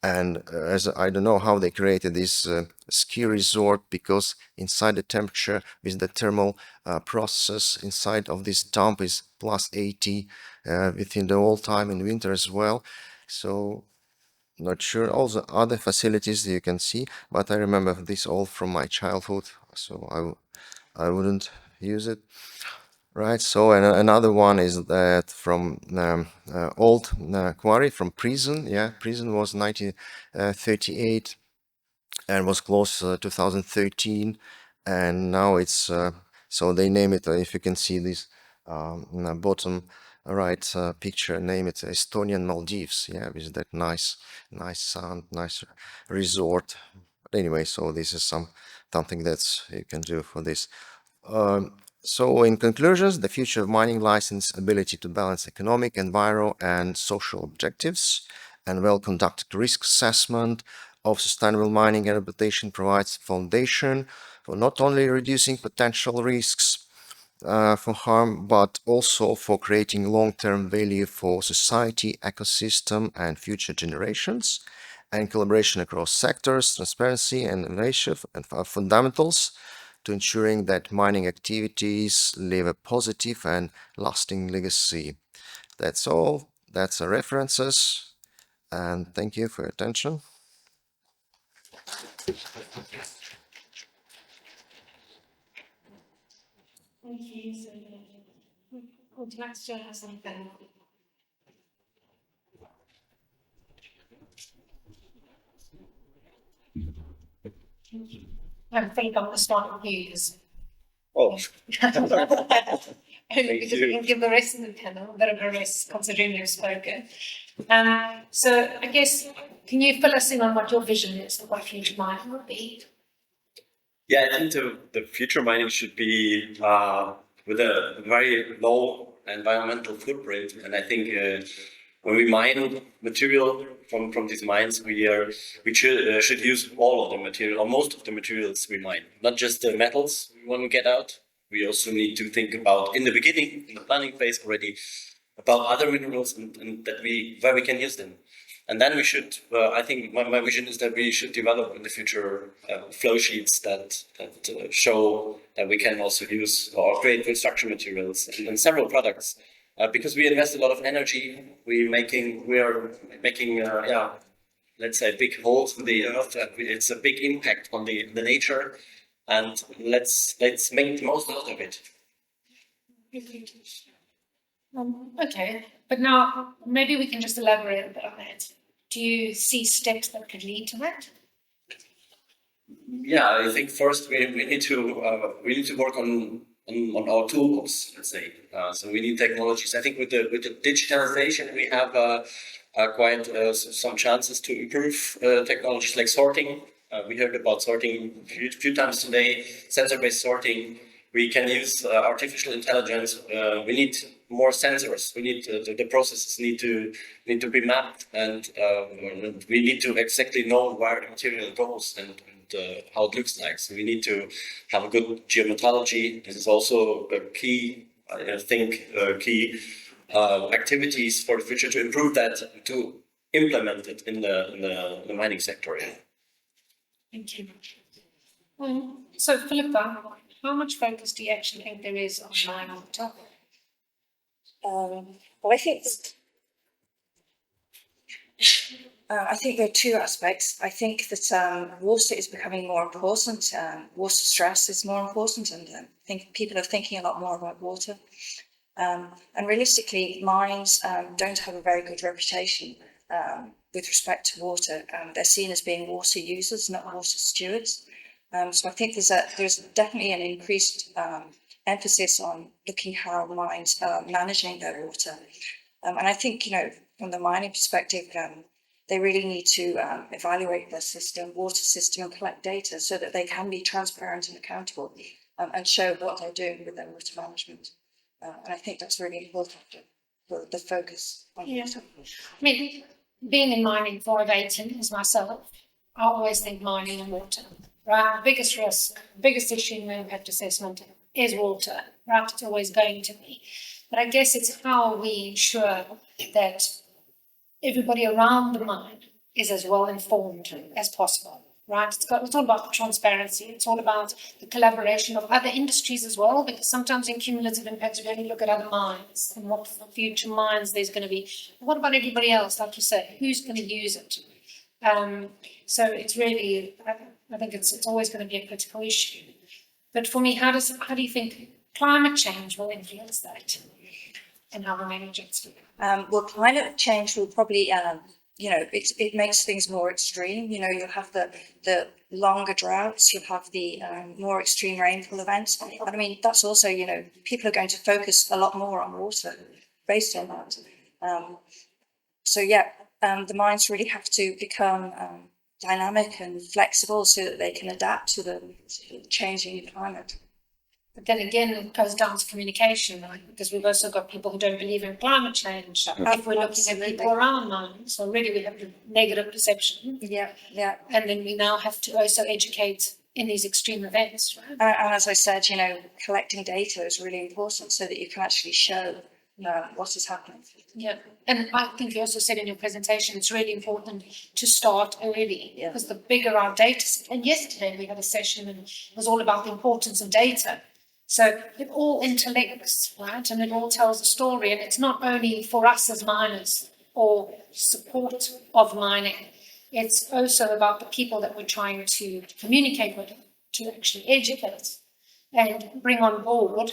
And as I don't know how they created this ski resort, because inside the temperature with the thermal process inside of this dump is plus 80 within the whole time in winter as well. So not sure. Also other facilities you can see, but I remember this all from my childhood, so I wouldn't use it. Right, so another one is that from old quarry from prison. Yeah, prison was 1938 and was closed 2013, and now it's so they name it. If you can see this bottom right picture, name it Estonian Maldives. Yeah, with that nice sound, nice resort. But anyway, so this is something that's you can do for this. So in conclusions, the future of mining lies in its ability to balance economic, environmental, and social objectives, and well-conducted risk assessment of sustainable mining and rehabilitation provides foundation for not only reducing potential risks for harm, but also for creating long-term value for society, ecosystem, and future generations. And collaboration across sectors, transparency, and innovation are fundamentals to ensuring that mining activities leave a positive and lasting legacy. That's all. That's the references. And thank you for your attention. Thank you. Would you like to join us on panel? I think I'm the start of you. Oh, Only because we can give the rest of the panel a bit of a rest, considering you've spoken. So I guess, can you fill us in on what your vision is of what future mining will be? yeah, I think the future mining should be with a very low environmental footprint. And I think when we mine material from these mines, we should use all of the material, or most of the materials we mine, not just the metals we want to get out. We also need to think about, in the beginning, in the planning phase already, about other minerals and where we can use them. And then we should, I think my vision is that we should develop in the future flow sheets that show that we can also use or create construction materials and several products because we invest a lot of energy. We are making let's say big holes in the earth. It's a big impact on the nature, and let's make the most out of it. Okay, but now maybe we can just elaborate a bit on that. Do you see steps that could lead to that? Yeah, I think first we need to work on our tools. Let's say so we need technologies. I think with the digitalization we have quite some chances to improve technologies like sorting. We heard about sorting a few times today. Sensor-based sorting. We can use artificial intelligence. We need more sensors. We need the processes need to be mapped, and we need to exactly know where the material goes and how it looks like. So we need to have a good geometallurgy. This is also a key, I think, key activities for the future to improve that, to implement it in the mining sector. Thank you. So, Philippa, how much focus do you actually think there is on mining topic? Well, I think there are two aspects. I think that water is becoming more important. Water stress is more important, and I think people are thinking a lot more about water. And realistically, mines don't have a very good reputation with respect to water. They're seen as being water users, not water stewards. So I think there's definitely an increased emphasis on looking how mines are managing their water. And I think, from the mining perspective, they really need to evaluate their water system, and collect data so that they can be transparent and accountable and show what they're doing with their water management. And I think that's really important for the focus on water. I mean, being in mining for 18 years myself, I always think mining and water. Right, the biggest risk, biggest issue in impact assessment is water. Right, it's always going to be. But I guess it's how we ensure that everybody around the mine is as well informed as possible. Right, it's all about transparency. It's all about the collaboration of other industries as well, because sometimes in cumulative impacts we only look at other mines and what future mines there's going to be. What about everybody else? Like you say, who's going to use it? So it's really, I think it's always going to be a critical issue. But for me, how do you think climate change will influence that, and how we manage it? Well, climate change will probably, it makes things more extreme. You'll have the longer droughts, you'll have the more extreme rainfall events. And I mean, that's also, people are going to focus a lot more on water based on that. The mines really have to become dynamic and flexible so that they can adapt to the changing climate. But then again, it goes down to communication, right? Because we've also got people who don't believe in climate change. If we're looking at people around mines, so already we have the negative perception. Yeah. And then we now have to also educate in these extreme events, right? And as I said, collecting data is really important so that you can actually show what is happening. Yeah, and I think you also said in your presentation it's really important to start early, because the bigger our data set. And yesterday we had a session and it was all about the importance of data. So it all interlinks, right? And it all tells a story. And it's not only for us as miners or support of mining. It's also about the people that we're trying to communicate with, to actually educate and bring on board.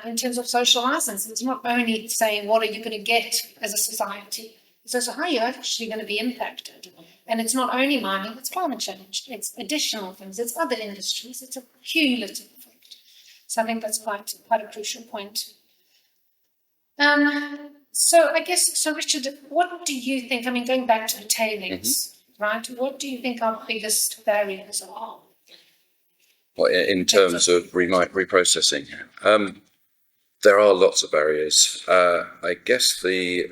In terms of social license, it's not only saying what are you going to get as a society, it's also how you're actually going to be impacted. And it's not only mining, it's climate change, it's additional things, it's other industries, it's a cumulative effect. So I think that's quite a crucial point. So Richard, what do you think, going back to the tailings, right? What do you think our biggest barriers are? Well, in terms of reprocessing, there are lots of barriers. I guess the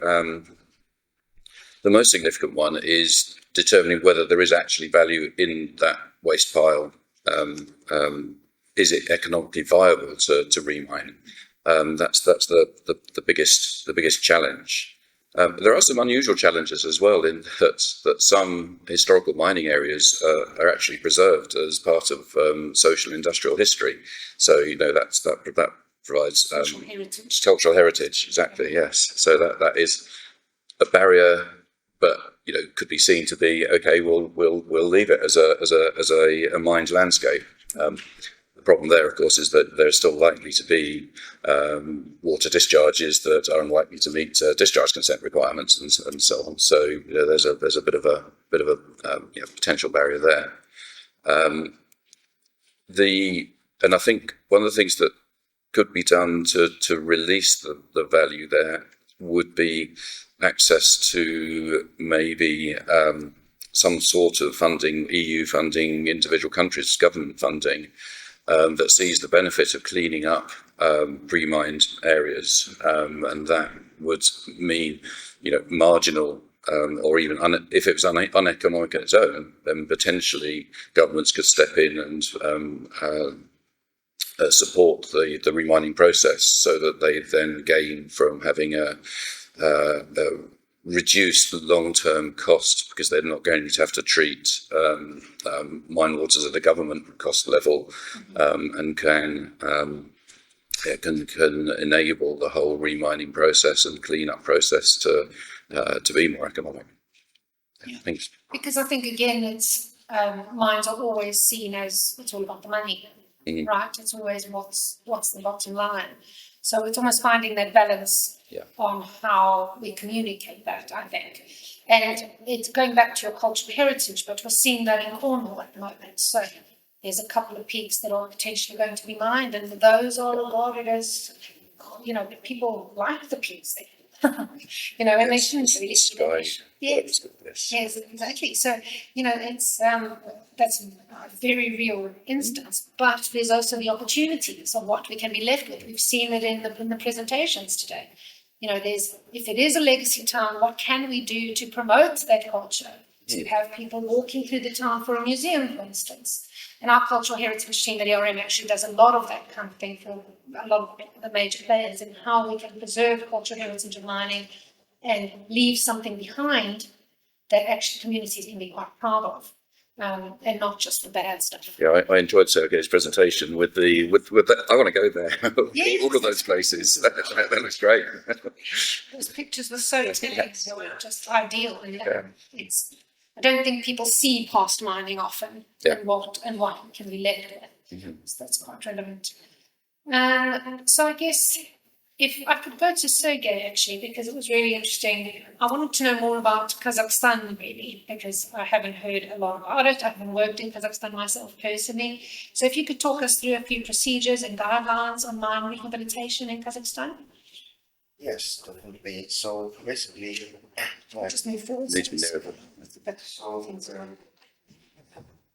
most significant one is determining whether there is actually value in that waste pile. Is it economically viable to remine? That's the biggest challenge. There are some unusual challenges as well, in that some historical mining areas are actually preserved as part of social industrial history. So that provides heritage. cultural heritage. Exactly, yes. So that is a barrier, but could be seen to be okay. We'll leave it as a mined landscape. The problem there, of course, is that there's still likely to be water discharges that are unlikely to meet discharge consent requirements and so on. So there's a bit of a potential barrier there. And I think one of the things that could be done to release the value there would be access to maybe some sort of funding, EU funding, individual countries' government funding, that sees the benefit of cleaning up pre-mined areas, and that would mean, marginal, or even if it was uneconomic on its own, then potentially governments could step in and support the remining process, so that they then gain from having a reduce the long-term cost, because they're not going to have to treat mine waters at a government cost level, and can enable the whole remining process and clean-up process to be more economic. Yeah. Thanks. Because I think again, it's mines are always seen as it's all about the money, right? It's always what's the bottom line. So it's almost finding that balance on how we communicate that, I think. And it's going back to your cultural heritage, but we're seeing that in Cornwall at the moment. So there's a couple of peaks that are potentially going to be mined, and those are regarded as, people like the peaks there. And they shouldn't really. Yes, exactly. So, it's that's a very real instance. But there's also the opportunities of what we can be left with. We've seen it in the presentations today. If it is a legacy town, what can we do to promote that culture? To have people walking through the town for a museum, for instance. And our cultural heritage team at ERM actually does a lot of that kind of thing for a lot of the major players, and how we can preserve cultural heritage of mining and leave something behind that actually communities can be quite proud of, and not just the bad stuff. Yeah, I enjoyed Sergei's presentation with that. I want to go there. Yes. All of those places. That looks great. Those pictures were so telling. They were just ideal. And I don't think people see past mining often, and what can be left with. So that's quite relevant. So I guess if I could go to Sergei, actually, because it was really interesting. I wanted to know more about Kazakhstan, really, because I haven't heard a lot about it. I haven't worked in Kazakhstan myself personally. So if you could talk us through a few procedures and guidelines on mine rehabilitation in Kazakhstan. Yes, definitely. So basically, Just move forward.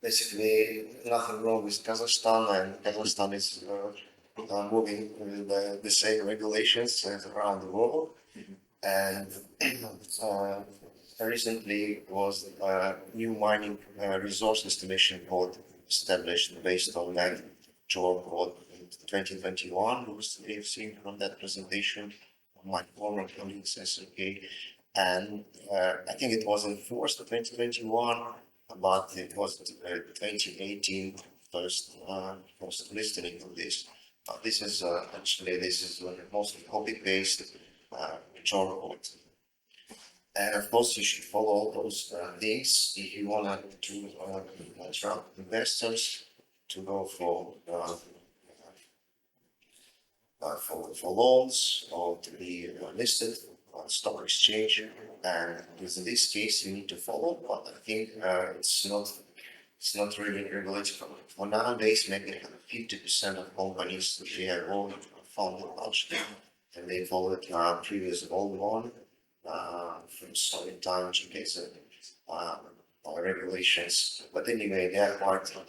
Basically, nothing wrong with Kazakhstan, and Kazakhstan is moving with the same regulations as around the world. And recently was a new mining resource estimation code established based on that JOR code in 2021, which we've seen from that presentation. My former colleague says okay, and I think it was enforced in 2021, but it was 2018 first listening of this. This is mostly copy-paste JOR code, and of course you should follow those things if you want to attract investors to go for loans or to be listed on stock exchange. And in this case, you need to follow, but I think it's not really regulated. For nowadays, maybe 50% of companies they have all founded largely, and they followed previous old one from solid time to get regulations. But anyway, they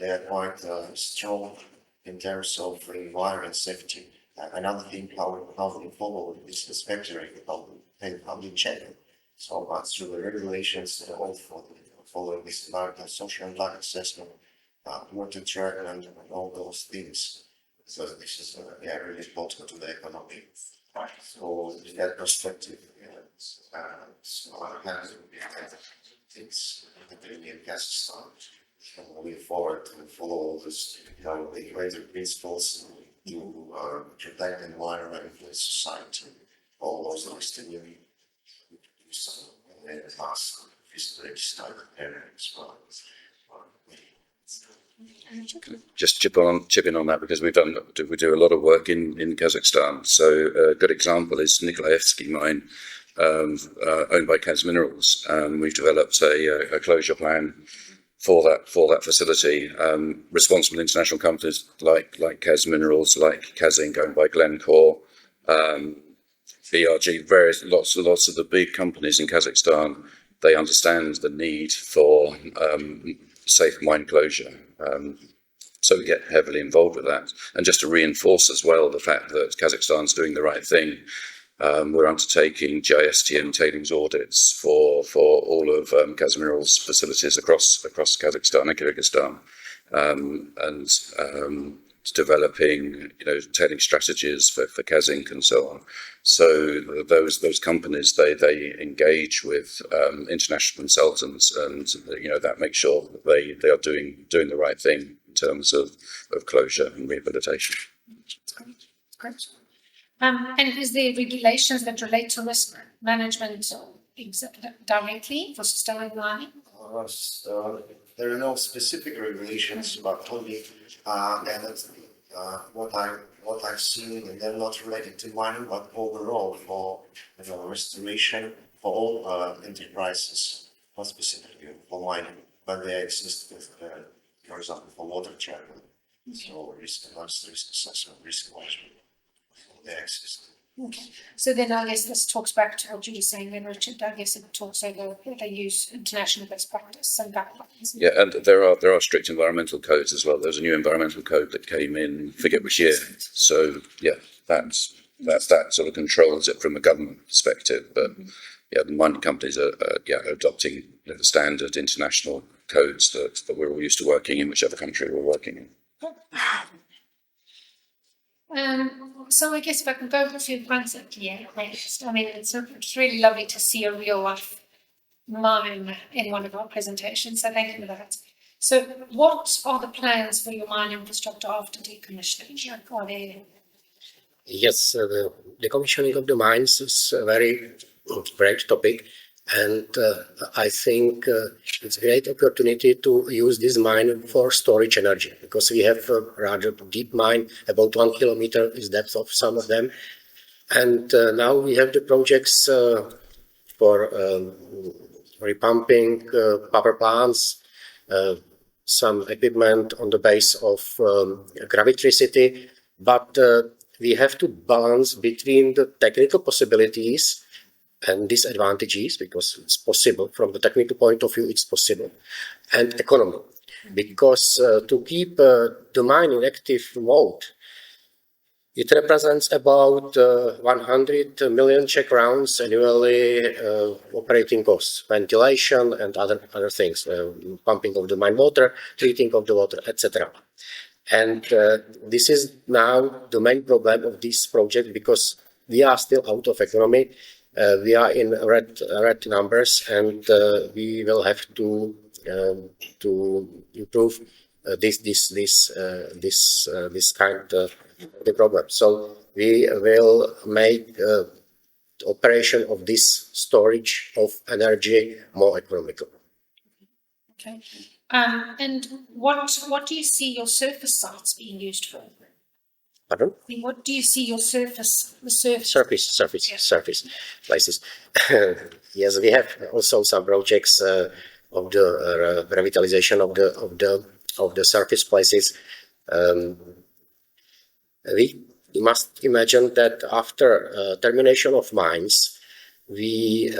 are quite strong in terms of environment safety. Another thing, how they follow is inspectorate, how they check it. So through the regulations, all following this environmental, social impact assessment, water treatment, and all those things. So this is really important to the economy. So in that perspective, things really in Kazakhstan. Moving forward to follow this, the greater principles to protect the environment and society. All those nice to you. Some last visitor type of area as well. Just chip in on that because we do a lot of work in Kazakhstan. So a good example is Nikolaevsky mine, owned by Kaz Minerals. We've developed a closure plan for that facility. Responsible international companies like Kaz Minerals, like Kazink, owned by Glencore, BRG, lots of the big companies in Kazakhstan. They understand the need for safe mine closure. So we get heavily involved with that. And just to reinforce as well the fact that Kazakhstan's doing the right thing, we're undertaking GISTM tailings audits for all of Kaz Minerals facilities across Kazakhstan and Kyrgyzstan, and developing tailing strategies for Kazink and so on. So those companies they engage with international consultants, and that makes sure that they are doing the right thing in terms of closure and rehabilitation. That's great. Great. And is there regulations that relate to risk management directly for sustainable mining? There are no specific regulations, but only what I've seen, and they're not related to mining, but overall for restoration for all enterprises, not specifically for mining, but they exist with, for example, for water treatment. So risk assessment, risk management, they exist. Okay. So then I guess this talks back to what you were saying then, Richard. I guess it talks over they use international best practice and guidelines. Yeah, and there are strict environmental codes as well. There's a new environmental code that came in, forget which year. So yeah, that sort of controls it from a government perspective. But yeah, the mining companies are adopting the standard international codes that we're all used to working in, whichever country we're working in. So I guess if I can go to your concept here next. I mean, it's really lovely to see a real life mine in one of our presentations. So thank you for that. So what are the plans for your mine infrastructure after decommissioning? Are there... Yes, the decommissioning of the mines is a very great topic. And I think it's a great opportunity to use this mine for storage energy, because we have a rather deep mine, about 1 kilometer is depth of some of them. And now we have the projects for repumping power plants, some equipment on the base of gravitricity, but we have to balance between the technical possibilities and disadvantages, because it's possible from the technical point of view, it's possible, and economy, because to keep the mine in active mode, it represents about 100 million Czech crowns annually operating costs, ventilation and other things, pumping of the mine water, treating of the water, etc. And this is now the main problem of this project, because we are still out of economy. We are in red numbers, and we will have to improve this kind of the problem. So we will make operation of this storage of energy more economical. Okay. And what do you see your surface sites being used for? Pardon? What do you see your surface places? Yes, we have also some projects of the revitalization of the surface places. We must imagine that after termination of mines, we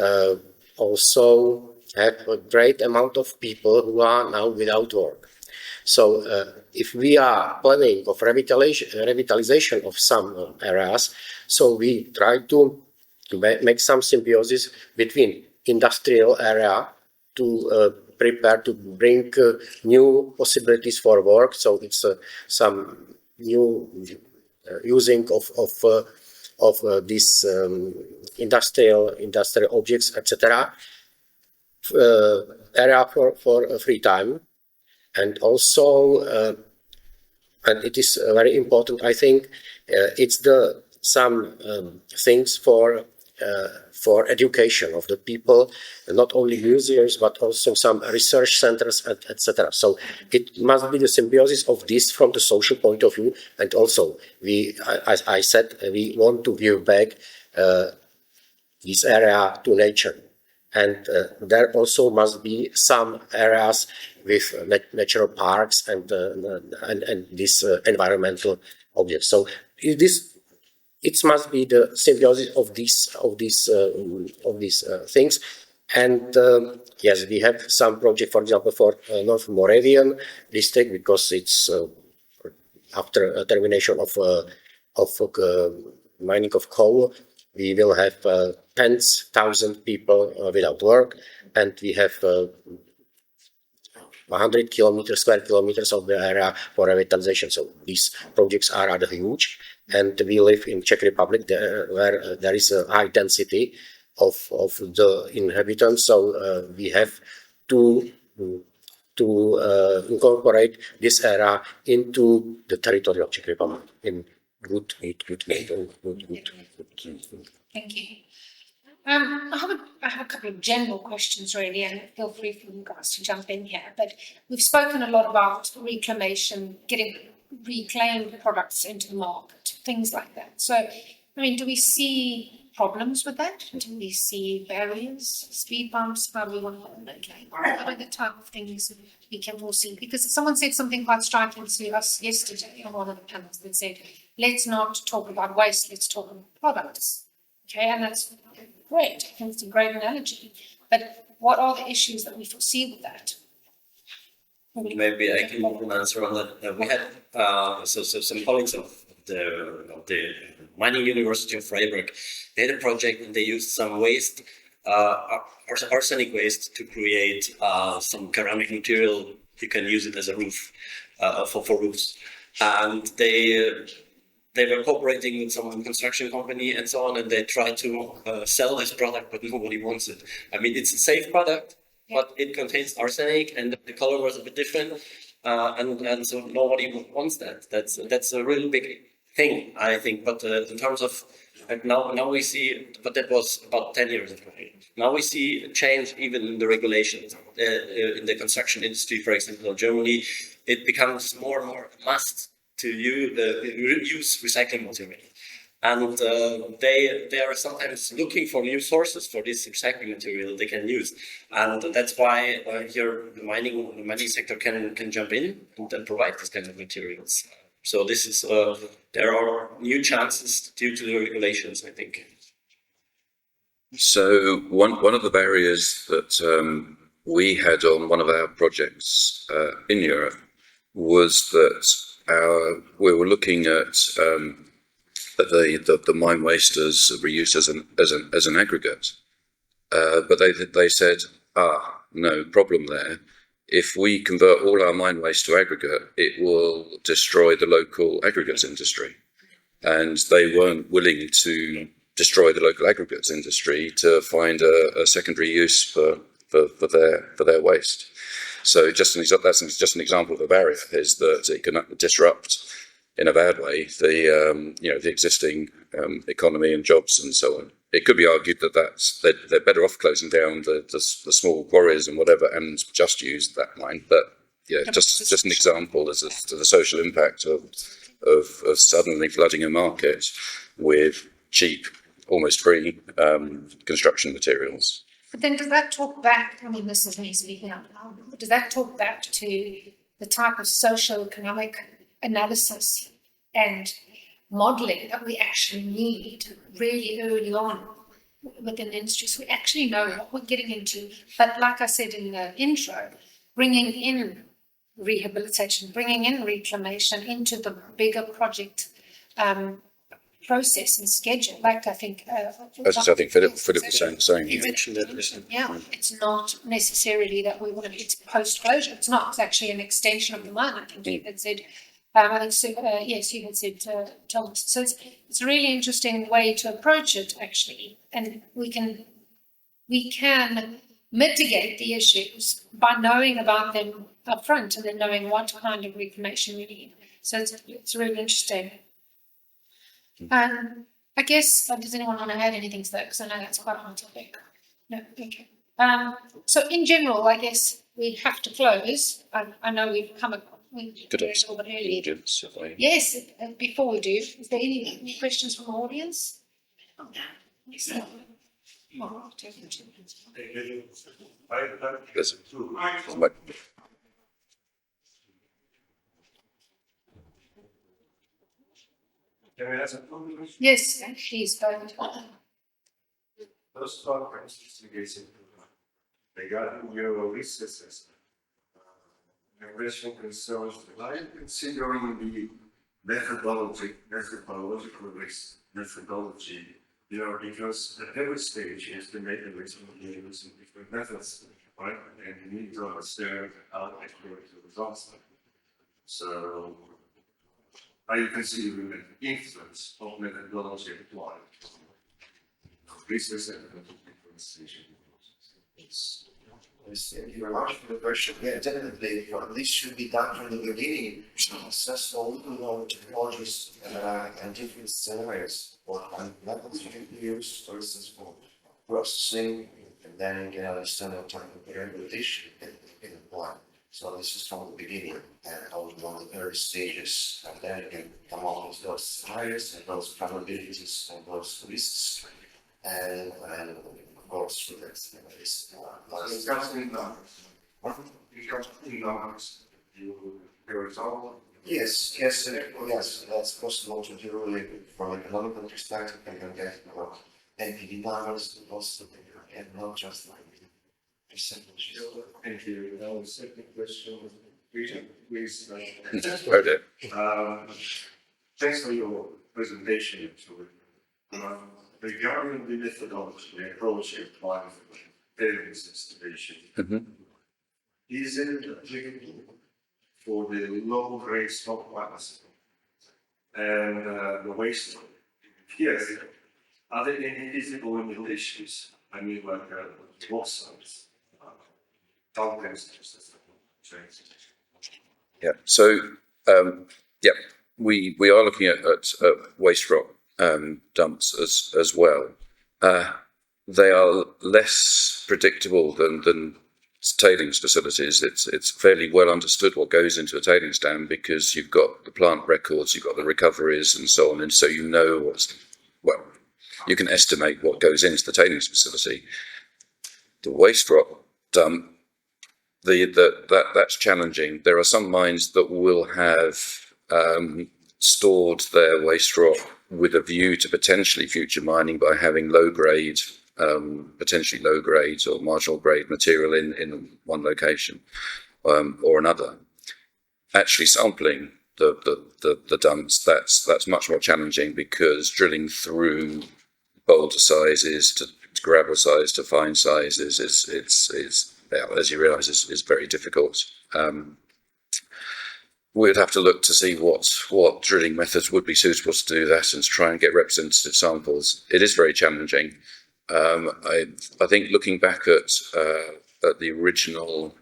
also have a great amount of people who are now without work. So if we are planning of revitalization of some areas, so we try to make some symbiosis between industrial area to prepare to bring new possibilities for work. So it's some new using of these industrial objects, etc. Area for free time. And also and it is very important. I think it's some things for education of the people, not only museums but also some research centers, etc. So it must be the symbiosis of this from the social point of view, and also as I said, we want to give back this area to nature. And there also must be some areas with natural parks and this environmental objects. So it must be the symbiosis of these things. And yes, we have some project, for example, for North Moravian district, because it's after a termination of mining of coal, we will have tens, thousands people without work, and we have 100 square kilometers of the area for revitalization. So these projects are rather huge, and we live in Czech Republic where there is a high density of the inhabitants. So we have to incorporate this area into the territory of Czech Republic in good. Thank you. I have a couple of general questions, really, and feel free for you guys to jump in here. But we've spoken a lot about reclamation, getting reclaimed products into the market, things like that. So, I mean, do we see problems with that? Do we see barriers, speed bumps? How do we want to what are the type of things we can foresee? Because someone said something quite striking to us yesterday on one of the panels that said, let's not talk about waste, let's talk about products. Okay, and that's great. I think it's a great analogy. But what are the issues that we foresee with that? Maybe I can answer on that. We had some colleagues of the Mining University of Freiburg. They had a project and they used some waste, arsenic waste, to create some ceramic material. You can use it as a roof for roofs, and they were cooperating with some construction company and so on, and they tried to sell this product, but nobody wants it. I mean, it's a safe product, but it contains arsenic, and the color was a bit different, and so nobody wants that. That's a really big thing, I think. But in terms of now we see, but that was about 10 years ago. Now we see a change even in the regulations in the construction industry. For example, in Germany, it becomes more and more a must to use recycling material, and they are sometimes looking for new sources for this recycling material they can use, and that's why here the mining sector can jump in and provide this kind of materials. So this is there are new chances due to the regulations, I think. So one of the barriers that we had on one of our projects in Europe was that we were looking at the mine waste as reuse as an aggregate, but they said, no problem there. If we convert all our mine waste to aggregate, it will destroy the local aggregates industry, and they weren't willing to destroy the local aggregates industry to find a secondary use for their waste. So that's just an example of a barrier, is that it can disrupt in a bad way the existing economy and jobs and so on. It could be argued that they're better off closing down the small quarries and whatever and just use that mine. But yeah, just an example as to the social impact of suddenly flooding a market with cheap, almost free construction materials. But then does that talk back, I mean, this is me speaking out loud, but does that talk back to the type of socio-economic analysis and modelling that we actually need really early on within the industry, so we actually know what we're getting into? But like I said in the intro, bringing in rehabilitation, bringing in reclamation into the bigger project process and schedule, like I think Philip was saying. You mentioned it. Yeah, it's not necessarily that we want to. It's post closure. It's not. It's actually an extension of the mine. I think you had said. Yes, you had said, Thomas. So it's a really interesting way to approach it, actually, and we can mitigate the issues by knowing about them up front and then knowing what kind of reclamation we need. So it's really interesting. I guess, does anyone want to add anything to that? Because I know that's quite on topic. No, okay. So in general, I guess we have to close. I know we've come a little bit early. Yes, before we do, is there any questions from the audience? Yes, please go ahead. Those conference investigating regarding your risk assessment. My question concerns, are you considering the methodological risk methodology? Because at every stage you estimate the risk using different methods, right? And you need to understand how accurate the results are. So, are you considering the influence of methodology applied? Risk assessment differentiation. Thank you very much for the question. Yeah, definitely. This should be done from the beginning. We should assess all the technologies and different scenarios or methods you can use, for instance, for processing, and then you can understand what type of rehabilitation you can apply. So this is from the beginning and all the early stages, and then you can come up with those scenarios and those probabilities and those risks, and of course with this. Yes, that's possible to do really from an economical perspective. You can get NPV numbers, also, and not just like percentages. Thank you. Now the second question, please. Thanks for your presentation. Regarding the methodology, the approach you apply for failures estimation, is it applicable for the low-grade stockpiles and the waste? Yes. Are there any physical limitations? I mean, like loss size, Yeah. So, we are looking at waste rock dumps as well. They are less predictable than tailings facilities. It's fairly well understood what goes into a tailings dam because you've got the plant records, you've got the recoveries, and so on, and so you know you can estimate what goes into the tailings facility. The waste rock dump, that's challenging. There are some mines that will have stored their waste rock with a view to potentially future mining by having potentially low grade or marginal grade material in one location or another. Actually sampling the dumps, that's much more challenging because drilling through boulder sizes to gravel size to fine sizes is as you realise, is very difficult. We'd have to look to see what drilling methods would be suitable to do that and to try and get representative samples. It is very challenging. I think looking back at the original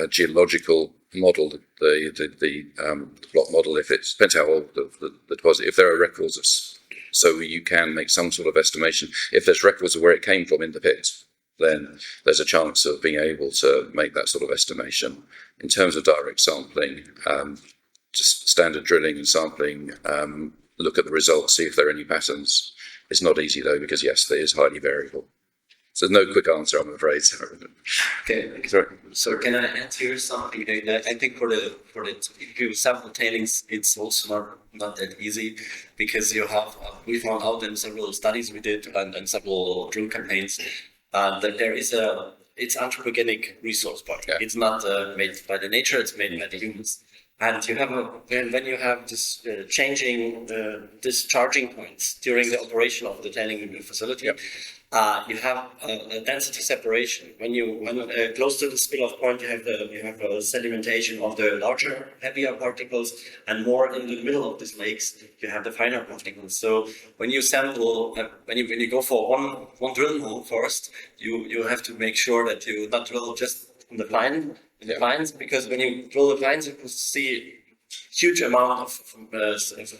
geological model, the block model, if it depends how old the deposit, if there are records of, so you can make some sort of estimation. If there's records of where it came from in the pit, then there's a chance of being able to make that sort of estimation. In terms of direct sampling, just standard drilling and sampling, look at the results, see if there are any patterns. It's not easy though, because yes, it is highly variable. So no quick answer, I'm afraid. Okay. So can I add here something? I think for the if you sample tailings, it's also not that easy because you have we found out in several studies we did and several drill campaigns that there is it's anthropogenic resource body. Yeah. It's not made by the nature; it's made by the humans. And you have when you have this changing discharging points during the operation of the tailing facility. Yep. You have a density separation. When close to the spill-off point, you have a sedimentation of the larger, heavier particles, and more in the middle of these lakes, you have the finer particles. So when you sample, when you go for one drill hole first, you have to make sure that you not drill just in the fines, because when you drill the fines, you can see huge amount of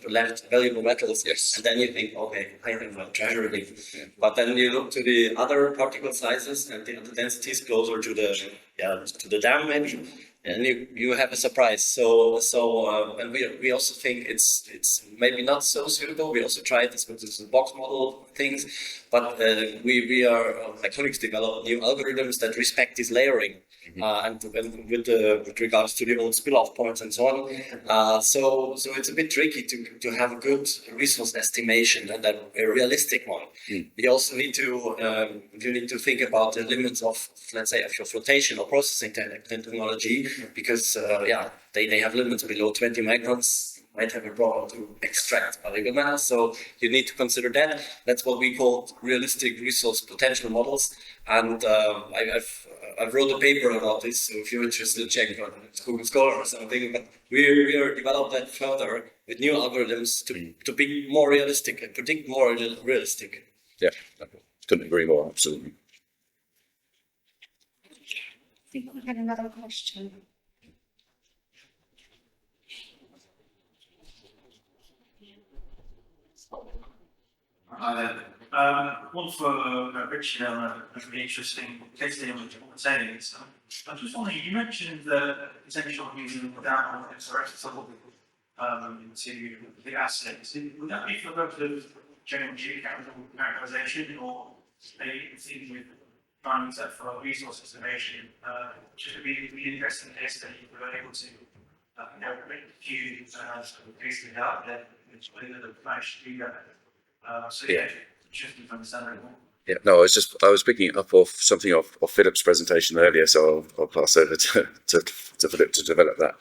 left valuable metals. Yes. And then you think, okay, I have a treasury. But then you look to the other particle sizes and the other densities closer to the dam maybe, and you have a surprise. And we also think it's maybe not so suitable. We also tried this with this box model things, but we are my colleagues developed new algorithms that respect this layering. And with regards to the old spill-off points and so on, so it's a bit tricky to have a good resource estimation and a realistic one. You also need to think about the limits of, let's say, of your flotation or processing technology, because they have limits below 20 microns. Might have a problem to extract valuable metals, so you need to consider that. That's what we call realistic resource potential models, and I've wrote a paper about this. So if you're interested, check on Google Scholar or something. But we are develop that further with new algorithms to be more realistic and predict more realistic. Yeah, couldn't agree more. Absolutely. I think we had another question. One for Richard on a really interesting case study on the savings. I'm just wondering, you mentioned the potential of using down SRS into the assets. Would that be for the purpose of general geochemical characterization, or are you thinking with mining set for resource estimation? Just to be interested in case study, we were able to make a few cases out there, which the managed to do that. Interesting to understand it more. Yeah, no, I was picking up off something off Philip's presentation earlier, so I'll pass over to Philip to develop that.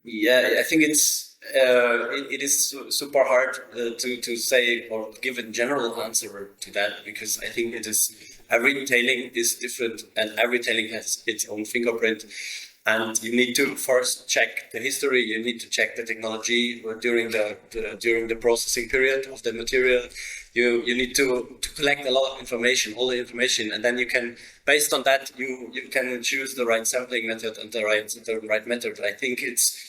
Yeah, I think it is super hard to say or give a general answer to that, because I think every tailing is different and every tailing has its own fingerprint. And you need to first check the history. You need to check the technology during the processing period of the material. You need to collect a lot of information, all the information, and then you can, based on that, you can choose the right sampling method and the right method. I think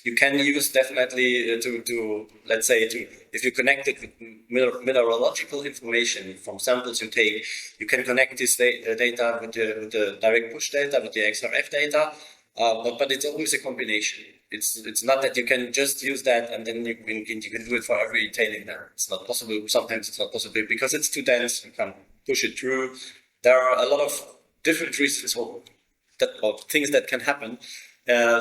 you can use definitely to let's say if you connect it with mineralogical information from samples you take, you can connect this data with the direct push data, with the XRF data. But it's always a combination. It's not that you can just use that and then you can do it for every tailing there. It's not possible. Sometimes it's not possible because it's too dense. You can't push it through. There are a lot of different reasons or things that can happen.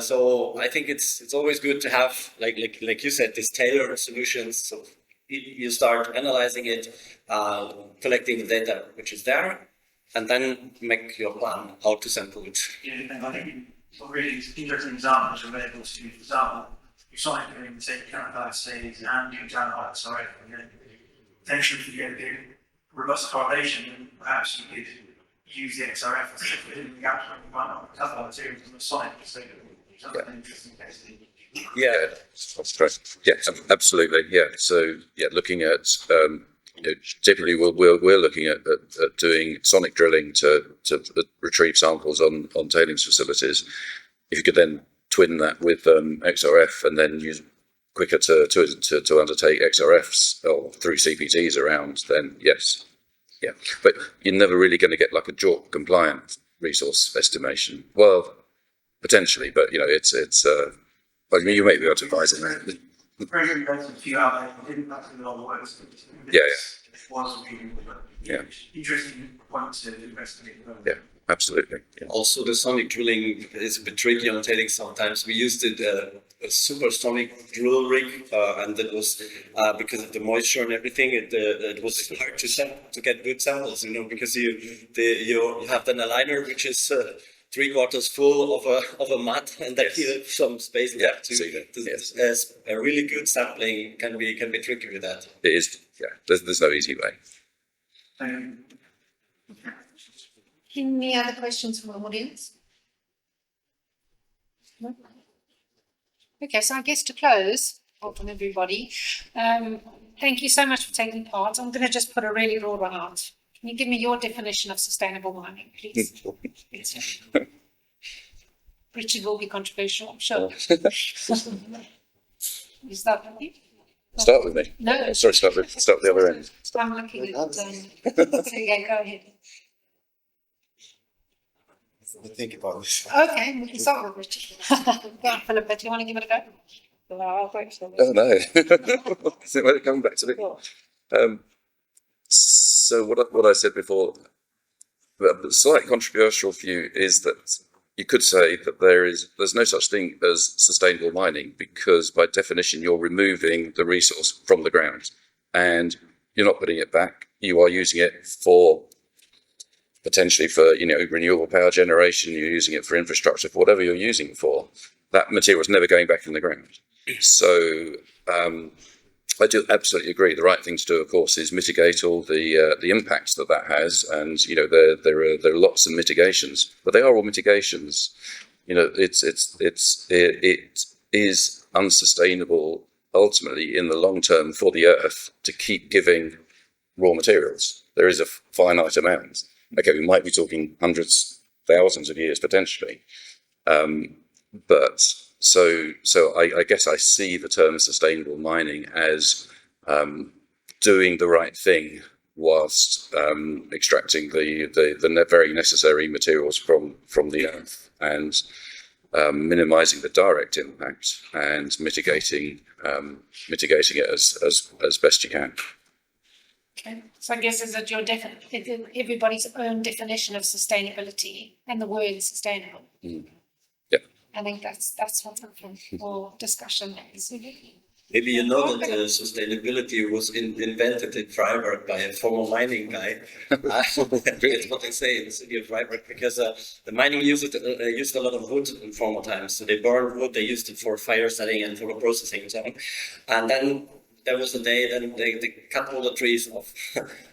So I think it's always good to have, like you said, these tailored solutions. So you start analyzing it, collecting the data which is there, and then make your plan how to sample it. Yeah, I think a really interesting example is available to you. For example, you sign agreement to take counterpart states and you counterpart, sorry, and then potentially if you get a robust correlation, then perhaps you could use the XRF to in the gap when you might not cover materials on the site. So that's an interesting case. Yeah, that's correct. Yeah, absolutely. Yeah. So yeah, looking at typically we're looking at doing sonic drilling to retrieve samples on tailings facilities. If you could then twin that with XRF and then use quicker to undertake XRFs or through CPTs around, then yes, yeah. But you're never really going to get like a JORC compliant resource estimation. Well, potentially, but it's I mean, you may be able to advise it. Very a few out there. I didn't actually know the words. Yeah. Interesting point to investigate. Yeah, absolutely. Yeah. Also, the sonic drilling is a bit tricky on tailings sometimes. We used a supersonic drill rig, and that was because of the moisture and everything. It was hard to get good samples, because you have an aligner which is 3/4 full of a mud, and then you have some space left a really good sampling can be tricky with that. It is. Yeah, there's no easy way. Any other questions from the audience? No? Okay, so I guess to close, from everybody, thank you so much for taking part. I'm going to just put a really raw one out. Can you give me your definition of sustainable mining, please? Richard will be controversial, I'm sure. You start with me? Start with me. No. Sorry, start with the other end. I'm looking at so yeah, go ahead. Think about this. Okay, we can start with Richard. Go on, Philippa, do you want to give it a go? Well, I'll go for it. Oh no. So we're coming back to me. So what I said before, the slight controversial view is that you could say that there's no such thing as sustainable mining, because by definition you're removing the resource from the ground and you're not putting it back. You are using it for potentially for renewable power generation. You're using it for infrastructure, for whatever you're using it for. That material is never going back in the ground. So I do absolutely agree. The right thing to do, of course, is mitigate all the impacts that has, and there are lots of mitigations, but they are all mitigations. It is unsustainable ultimately in the long term for the Earth to keep giving raw materials. There is a finite amount. Okay, we might be talking hundreds, thousands of years potentially, but. So I guess I see the term sustainable mining as doing the right thing whilst extracting the very necessary materials from the earth, and minimizing the direct impact and mitigating it as best you can. Okay. So I guess is it everybody's own definition of sustainability and the word sustainable? Yeah. I think that's what's open for discussion. Maybe you know that sustainability was invented in Freiburg by a former mining guy. That's what they say in the city of Freiburg, because the mining used a lot of wood in former times. So they burned wood, they used it for fire setting and for processing and so on. And then there was a day then they cut all the trees off.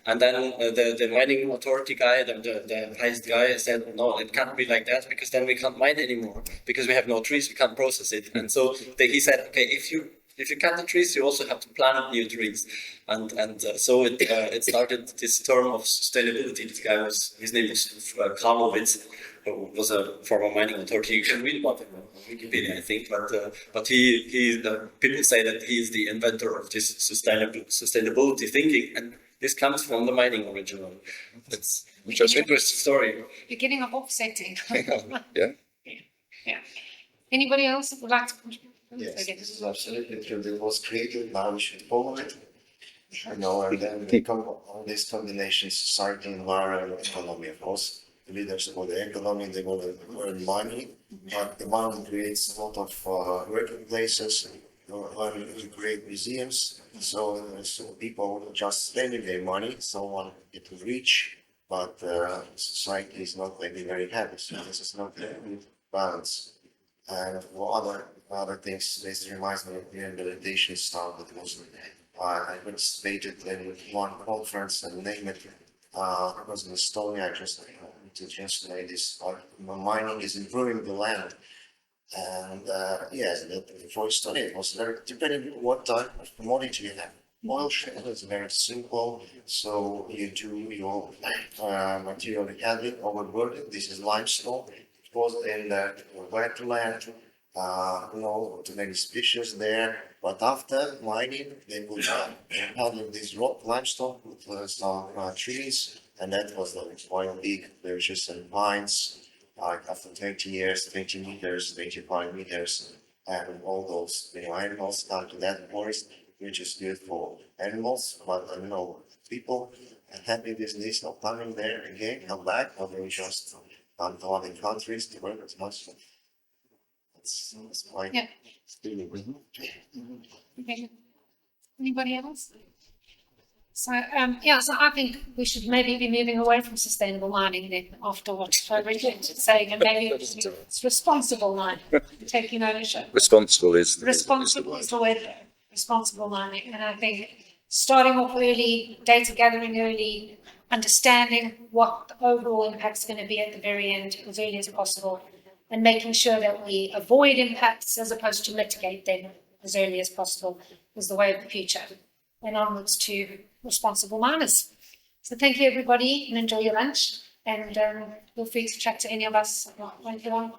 And then the mining authority guy, the highest guy, said, no, it can't be like that, because then we can't mine anymore, because we have no trees, we can't process it. And so he said, okay, if you cut the trees, you also have to plant new trees. And so it started this term of sustainability. This guy his name was Karlovitz, who was a former mining authority. You can read about him on Wikipedia, I think. But people say that he is the inventor of this sustainability thinking, and this comes from the mining originally. It's just an interesting story. Beginning of offsetting. Yeah. Yeah. Anybody else would like to contribute? Yes, this is absolutely true. It was created, now we should follow it. And then we come on this combination: society, environment, economy, of course. The leaders for the economy, they want to earn money, but the money creates a lot of working places, you create museums, so people just spending their money, someone get rich, but society is not maybe very happy, so this is not a good balance. And other things, this reminds me of the rehabilitation stuff that was I participated in one conference and name it. It was in Estonia. I just to translate this. Mining is improving the land, and yes, for Estonia it was very depending on what type of commodity you have. Oil shale is very simple, so you do your material handling overburden. This is limestone. It was in the wetland. Too many species there. But after mining, they would handle this rock limestone with some trees, and that was quite big birches and pines. Like after 20 years, 20 meters, 25 meters, and all those animals come to that forest, which is good for animals. But people are happy with this, not coming there again, come back, or they just come to other countries to work as much. That's my feeling. Okay. Anybody else? So so I think we should maybe be moving away from sustainable mining then, after what Richard is saying, and maybe it's responsible mining, taking ownership. Responsible is the word there. Responsible mining, and I think starting off early, data gathering early, understanding what the overall impact is going to be at the very end as early as possible, and making sure that we avoid impacts as opposed to mitigate them as early as possible is the way of the future. And onwards to responsible miners. So thank you, everybody, and enjoy your lunch. And feel free to chat to any of us if you want.